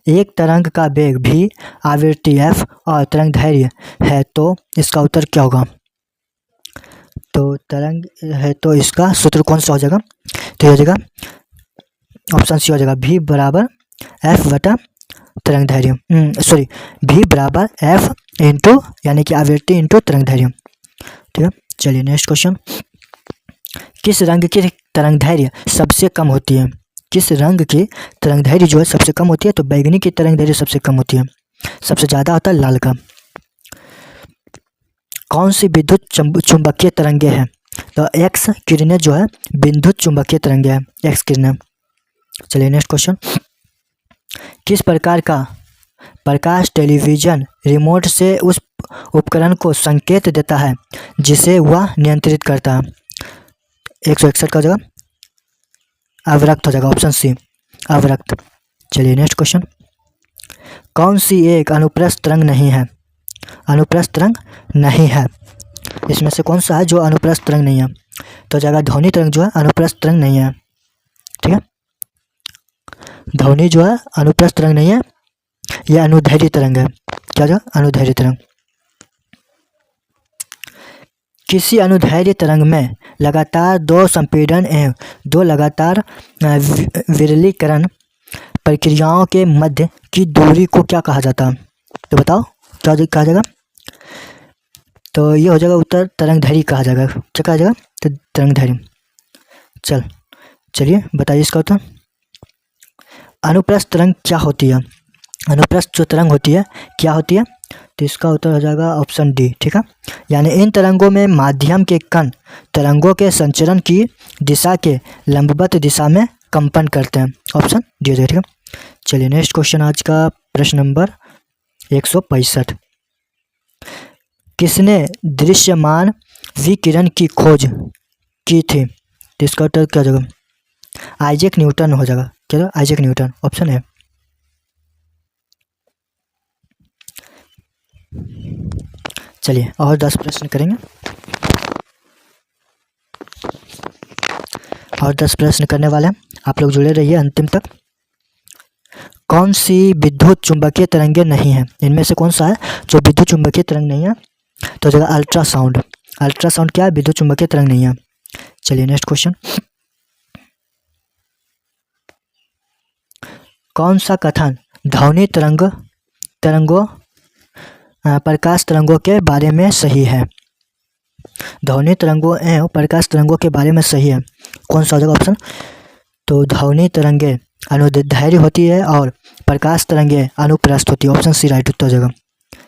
एक तरंग का वेग भी आवृत्ति f और तरंग दैर्घ्य है, तो इसका उत्तर क्या होगा? तो तरंग है तो इसका सूत्र कौन सा हो जाएगा? तो ये हो जाएगा ऑप्शन सी हो जाएगा, v बराबर f बटा तरंग दैर्घ्य, सॉरी v बराबर f इंटू यानी कि आवृत्ति इंटू तरंग दैर्घ्य, ठीक है। चलिए नेक्स्ट क्वेश्चन। किस रंग की तरंग दैर्घ्य सबसे कम होती है? किस रंग की तरंग दैर्घ्य जो है सबसे कम होती है? तो बैंगनी की तरंग दैर्घ्य सबसे कम होती है, सबसे ज़्यादा होता है लाल का। कौन सी विद्युत चुंबकीय तरंगे हैं? तो एक्स किरणें जो है विद्युत चुंबकीय तरंगे हैं, एक्स किरणें। चलिए नेक्स्ट क्वेश्चन। किस प्रकार का प्रकाश टेलीविजन रिमोट से उस उपकरण को संकेत देता है जिसे वह नियंत्रित करता है? 161 का हो जाएगा अवरक्त हो जाएगा, ऑप्शन सी अवरक्त। चलिए नेक्स्ट क्वेश्चन। कौन सी एक अनुप्रस्थ तरंग नहीं है? अनुप्रस्थ तरंग नहीं है, इसमें से कौन सा है जो अनुप्रस्थ तरंग नहीं है? तो हो जाएगा ध्वनि तरंग जो है अनुप्रस्थ तरंग नहीं है, ठीक है। ध्वनि जो है अनुप्रस्थ तरंग नहीं है, यह अनुदैर्घ्य तरंग है। क्या जो अनुदैर्घ्य तरंग। किसी अनुदैर्घ्य तरंग में लगातार दो संपीड़न एवं दो लगातार विरलीकरण प्रक्रियाओं के मध्य की दूरी को क्या कहा जाता है? तो बताओ क्या कहा जाएगा? तो ये हो जाएगा उत्तर तरंगदैर्घ्य कहा जाएगा। क्या कहा जाएगा? तो तरंगदैर्घ्य। चलिए बताइए इसका उत्तर। अनुप्रस्थ तरंग क्या होती है? अनुप्रस्थ जो तरंग होती है क्या होती है? तो इसका उत्तर हो जाएगा ऑप्शन डी। ठीक है, यानी इन तरंगों में माध्यम के कण तरंगों के संचरण की दिशा के लंबवत दिशा में कंपन करते हैं। ऑप्शन डी हो जाएगा। ठीक है, चलिए नेक्स्ट क्वेश्चन आज का प्रश्न नंबर 165। किसने दृश्यमान विकिरण की खोज की थी? तो इसका उत्तर क्या हो जाएगा? आइजैक न्यूटन हो जाएगा। क्या? आइजैक न्यूटन, ऑप्शन है। चलिए और 10 प्रश्न करेंगे, और 10 प्रश्न करने वाले हैं, आप लोग जुड़े रहिए अंतिम तक। कौन सी विद्युत चुंबकीय तरंगें नहीं है? इनमें से कौन सा है जो विद्युत चुंबकीय तरंग नहीं है? तो जगह अल्ट्रासाउंड। अल्ट्रासाउंड क्या है? विद्युत चुंबकीय तरंग नहीं है। चलिए नेक्स्ट क्वेश्चन। कौन सा कथन ध्वनि तरंगों प्रकाश तरंगों के बारे में सही है? ध्वनि तरंगों एवं प्रकाश तरंगों के बारे में सही है। कौन सा हो जाएगा ऑप्शन? तो ध्वनि तरंगे अनुदैर्ध्य होती है और प्रकाश तरंगे अनुप्रस्थ होती है। ऑप्शन सी राइट उत्तर हो जाएगा।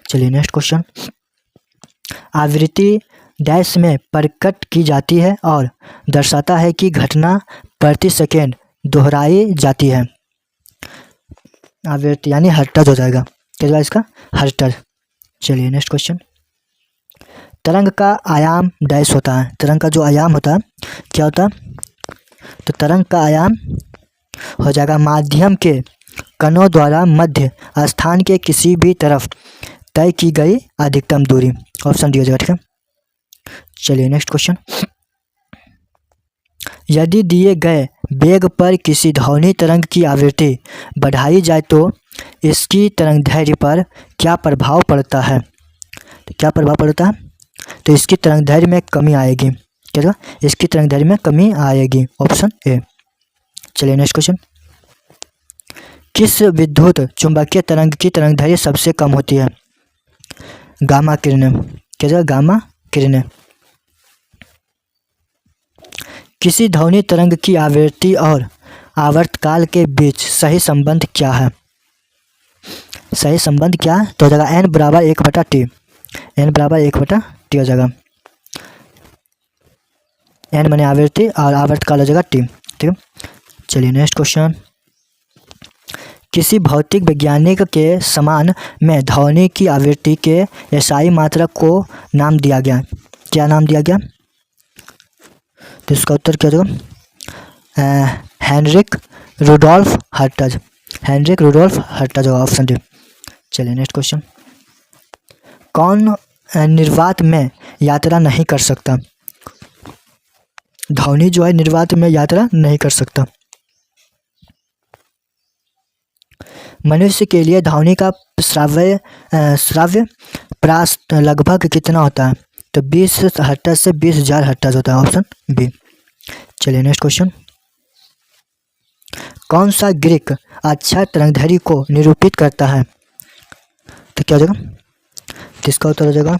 चलिए नेक्स्ट क्वेश्चन। आवृत्ति डैश में प्रकट की जाती है और दर्शाता है कि घटना प्रति सेकेंड दोहराई जाती है। आवृत्ति यानी हर्ट्ज हो जाएगा। क्या होगा इसका? हर्ट्ज। चलिए नेक्स्ट क्वेश्चन। तरंग का आयाम डैश होता है। तरंग का जो आयाम होता है क्या होता है? तो तरंग का आयाम हो जाएगा माध्यम के कणों द्वारा मध्य स्थान के किसी भी तरफ तय की गई अधिकतम दूरी। ऑप्शन डी हो जाएगा। ठीक है, चलिए नेक्स्ट क्वेश्चन। यदि दिए गए वेग पर किसी ध्वनि तरंग की आवृत्ति बढ़ाई जाए तो इसकी तरंगदैर्घ्य पर क्या प्रभाव पड़ता है? तो क्या प्रभाव पड़ता है? तो इसकी तरंगदैर्घ्य में कमी आएगी। क्या? इसकी तरंगदैर्घ्य में कमी आएगी। Option A. चलिए नेक्स्ट क्वेश्चन। किस विद्युत चुंबकीय तरंग की तरंगदैर्घ्य सबसे कम होती है? गामा किरणें। क्या? गामा किरणें। किसी ध्वनि तरंग की आवृत्ति और आवर्तकाल के बीच सही संबंध क्या है? सही संबंध क्या है? तो हो जाएगा n बराबर 1/t। n बराबर 1/t हो जाएगा। n माने आवृत्ति और आवर्तकाल हो जाएगा t। ठीक है, चलिए नेक्स्ट क्वेश्चन। किसी भौतिक वैज्ञानिक के समान में ध्वनि की आवृत्ति के SI मात्रक को नाम दिया गया। क्या नाम दिया गया? तो इसका उत्तर क्या होगा? Heinrich Rudolf Hertz. Heinrich Rudolf Hertz होगा। Option D. चलिए नेक्स्ट क्वेश्चन। कौन निर्वात में यात्रा नहीं कर सकता? ध्वनि जो है निर्वात में यात्रा नहीं कर सकता। मनुष्य के लिए ध्वनि का श्राव्य प्रास लगभग कितना होता है? तो 20 हर्ट्ज से 20,000 हर्ट्ज होता है। Option B. चलिए नेक्स्ट क्वेश्चन। कौन सा ग्रीक अक्षर तरंगदैर्घ्य को निरूपित करता है? तो क्या हो जाएगा? किसका उत्तर हो जाएगा?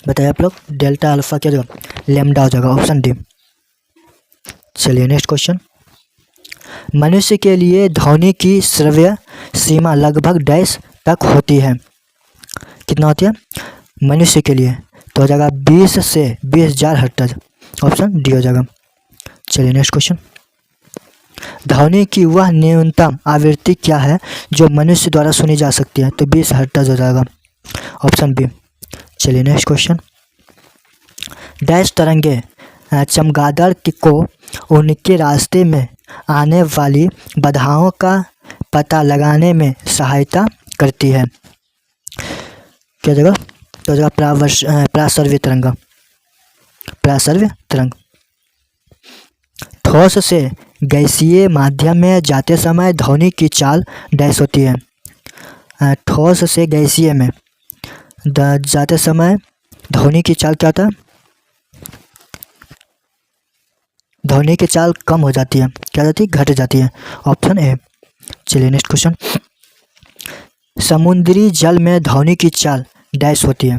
बताइए आप लोग। डेल्टा अल्फा क्या हो जाएगा? लैम्डा हो जाएगा। Option D. चलिए नेक्स्ट क्वेश्चन। मनुष्य के लिए ध्वनि की श्रव्य सीमा लगभग डैश तक होती है? कितना होती है मनुष्य के लिए? तो हो जाएगा 20 से 20,000 हर्ट्ज। ऑप्शन डी हो जाएगा। चलिए नेक्स्ट क्वेश्चन। ध्वनि की वह न्यूनतम आवृत्ति क्या है जो मनुष्य द्वारा सुनी जा सकती है? तो 20 हर्ट्ज हो जाएगा। Option B. चलिए नेक्स्ट क्वेश्चन। डैश तरंगे चमगादड़ को उनके रास्ते में आने वाली बाधाओं का पता लगाने में सहायता करती है। क्या जगह? तो जगह प्रासर्व्य तरंग। प्रासर्व्य तरंग। ठोस से गैसीय माध्यम में जाते समय ध्वनि की चाल डैश होती है। ठोस से गैसीय में जाते समय ध्वनि की चाल क्या होता है? ध्वनि की चाल कम हो जाती है। क्या जाती है? घट जाती है। Option A. चलिए नेक्स्ट क्वेश्चन। समुद्री जल में ध्वनि की चाल डैश होती है।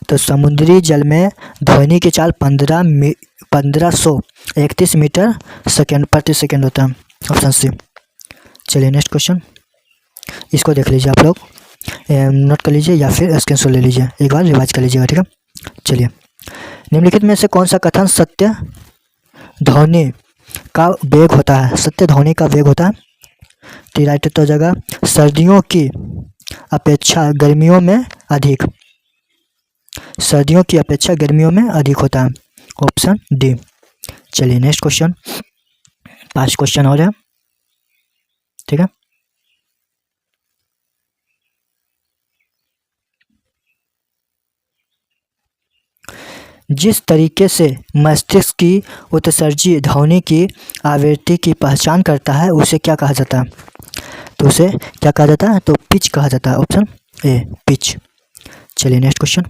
तो समुद्री जल में ध्वनि की चाल 1531 मीटर प्रति सेकेंड होता है। Option C. चलिए नेक्स्ट क्वेश्चन। इसको देख लीजिए आप लोग, नोट कर लीजिए या फिर स्क्रीनशॉट ले लीजिए, एक बार रिवाइज कर लीजिएगा, ठीक है। चलिए, निम्नलिखित में से कौन सा कथन सत्य ध्वनि का वेग होता है? सत्य ध्वनि का वेग होता है, तो राइट उत्तर हो जाएगा सर्दियों की अपेक्षा गर्मियों में अधिक। सर्दियों की अपेक्षा गर्मियों में अधिक होता है, ऑप्शन डी। चलिए नेक्स्ट क्वेश्चन, 5 क्वेश्चन और है, ठीक है। जिस तरीके से मस्तिष्क की उत्सर्जी ध्वनि की आवृत्ति की पहचान करता है उसे क्या कहा जाता है? तो उसे क्या कहा जाता है? तो पिच कहा जाता है, ऑप्शन ए पिच। चलिए नेक्स्ट क्वेश्चन,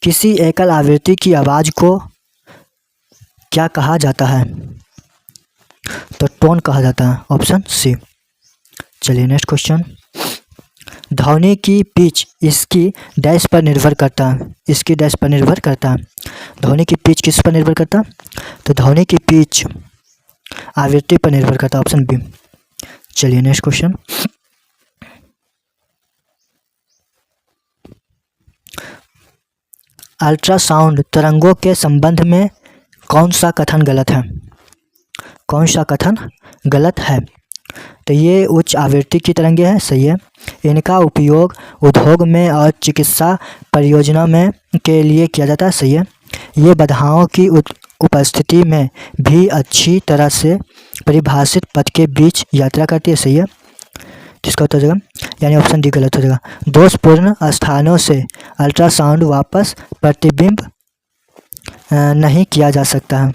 किसी एकल आवृत्ति की आवाज़ को क्या कहा जाता है? तो टोन कहा जाता है, ऑप्शन सी। चलिए नेक्स्ट क्वेश्चन, ध्वनि की पिच इसकी डैश पर निर्भर करता है, इसकी डैश पर निर्भर करता है। ध्वनि की पिच किस पर निर्भर करता है? तो ध्वनि की पिच आवृत्ति पर निर्भर करता है, ऑप्शन बी। चलिए नेक्स्ट क्वेश्चन, अल्ट्रासाउंड तरंगों के संबंध में कौन सा कथन गलत है? कौन सा कथन गलत है? तो ये उच्च आवृत्ति की तरंगें हैं, सही है। इनका उपयोग उद्योग में और चिकित्सा परियोजना में के लिए किया जाता है, सही है। ये बाधाओं की उपस्थिति में भी अच्छी तरह से परिभाषित पथ के बीच यात्रा करती है, सही है। जिसका उत्तर हो जाएगा यानी ऑप्शन डी गलत हो जाएगा। दोषपूर्ण स्थानों से अल्ट्रासाउंड वापस प्रतिबिंब नहीं किया जा सकता है।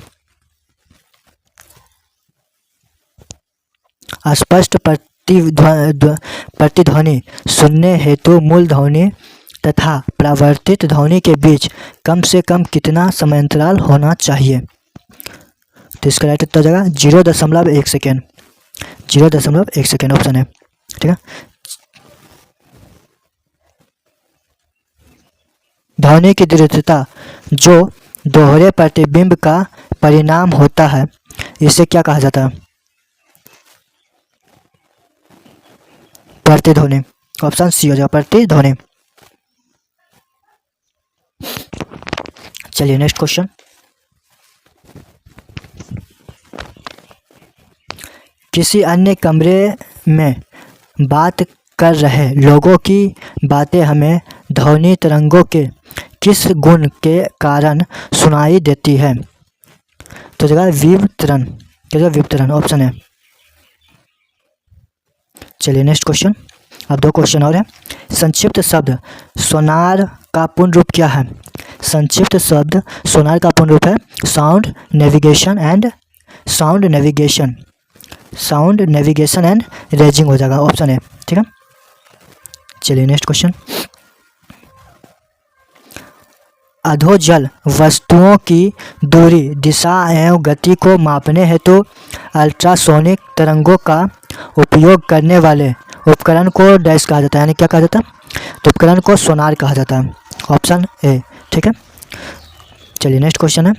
अस्पष्ट प्रतिध्वनि सुनने हेतु मूल ध्वनि तथा परावर्तित ध्वनि के बीच कम से कम कितना समयांतराल होना चाहिए? तो इसका राइट उत्तर हो जाएगा 0.1 सेकेंड। 0.1 सेकेंड ऑप्शन है, ठीक है। ध्वनि की दृढ़ता जो दोहरे प्रतिबिंब का परिणाम होता है इसे क्या कहा जाता है? प्रतिध्वनि, ऑप्शन सी हो जाएगा प्रतिध्वनि। चलिए नेक्स्ट क्वेश्चन, किसी अन्य कमरे में बात कर रहे लोगों की बातें हमें ध्वनि तरंगों के किस गुण के कारण सुनाई देती है? तो जगह विवर्तन, क्या विवर्तन ऑप्शन है। चलिए नेक्स्ट क्वेश्चन, अब 2 क्वेश्चन और है। संक्षिप्त शब्द सोनार का पूर्ण रूप क्या है? संक्षिप्त शब्द सोनार का पूर्ण रूप है साउंड नेविगेशन एंड रेजिंग हो जाएगा, ऑप्शन है, ठीक है। चलिए नेक्स्ट क्वेश्चन, अधोजल वस्तुओं की दूरी, दिशा एवं गति को मापने हेतु अल्ट्रासोनिक तरंगों का उपयोग करने वाले उपकरण को डैश कहा जाता है, यानी क्या कहा जाता है? तो उपकरण को सोनार कहा जाता है, ऑप्शन ए, ठीक है। चलिए नेक्स्ट क्वेश्चन है,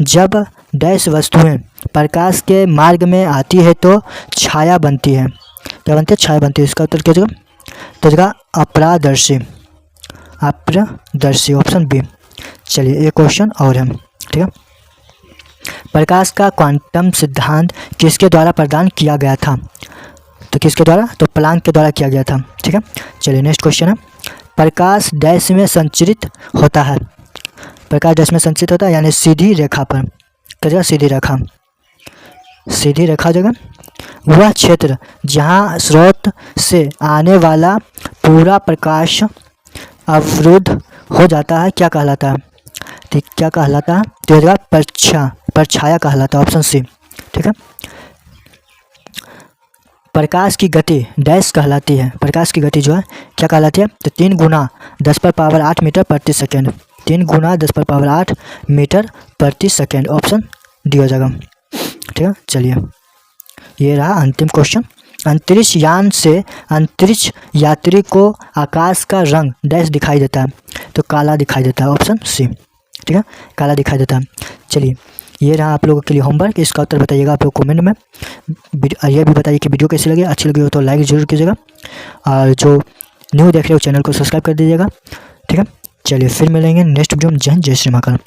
जब डैश वस्तुएं प्रकाश के मार्ग में आती है तो छाया बनती है, क्या बनती है? छाया बनती है। इसका उत्तर क्या होगा? तो जगह अपारदर्शी, ऑप्शन बी। चलिए एक क्वेश्चन और है, ठीक है। प्रकाश का क्वांटम सिद्धांत किसके द्वारा प्रदान किया गया था? तो किसके द्वारा? तो प्लांक के द्वारा किया गया था, ठीक है। चलिए नेक्स्ट क्वेश्चन है, प्रकाश डैश में संचरित होता है, प्रकाश डैश में संचरित होता है यानी सीधी रेखा पर, क्या जगह? सीधी रेखा जगह वह क्षेत्र जहाँ स्रोत से आने वाला पूरा प्रकाश अवरुद्ध हो जाता है क्या कहलाता है? ठीक, क्या कहलाता है? तो जगह परछाया कहलाता है, ऑप्शन सी, ठीक है। प्रकाश की गति डैश कहलाती है, प्रकाश की गति जो है क्या कहलाती है? तो 3 गुना 10⁸ मीटर प्रति सेकेंड, 3 गुना 10⁸ मीटर प्रति सेकेंड, ऑप्शन डी हो जाएगा, ठीक है। चलिए ये रहा अंतिम क्वेश्चन। अंतरिक्ष यान से अंतरिक्ष यात्री को आकाश का रंग डैश दिखाई देता है, तो काला दिखाई देता है, ऑप्शन सी, ठीक है, काला दिखाई देता है। चलिए ये रहा आप लोगों के लिए होमवर्क, इसका उत्तर बताइएगा आप लोग कमेंट में। यह भी बताइए कि वीडियो कैसी लगी, अच्छी लगी हो तो लाइक ज़रूर कीजिएगा, और जो न्यू देख रहे हो चैनल को सब्सक्राइब कर दीजिएगा। ठीक है, चलिए फिर मिलेंगे नेक्स्ट वीडियो में। जय हिंद, जय श्री महाकाल।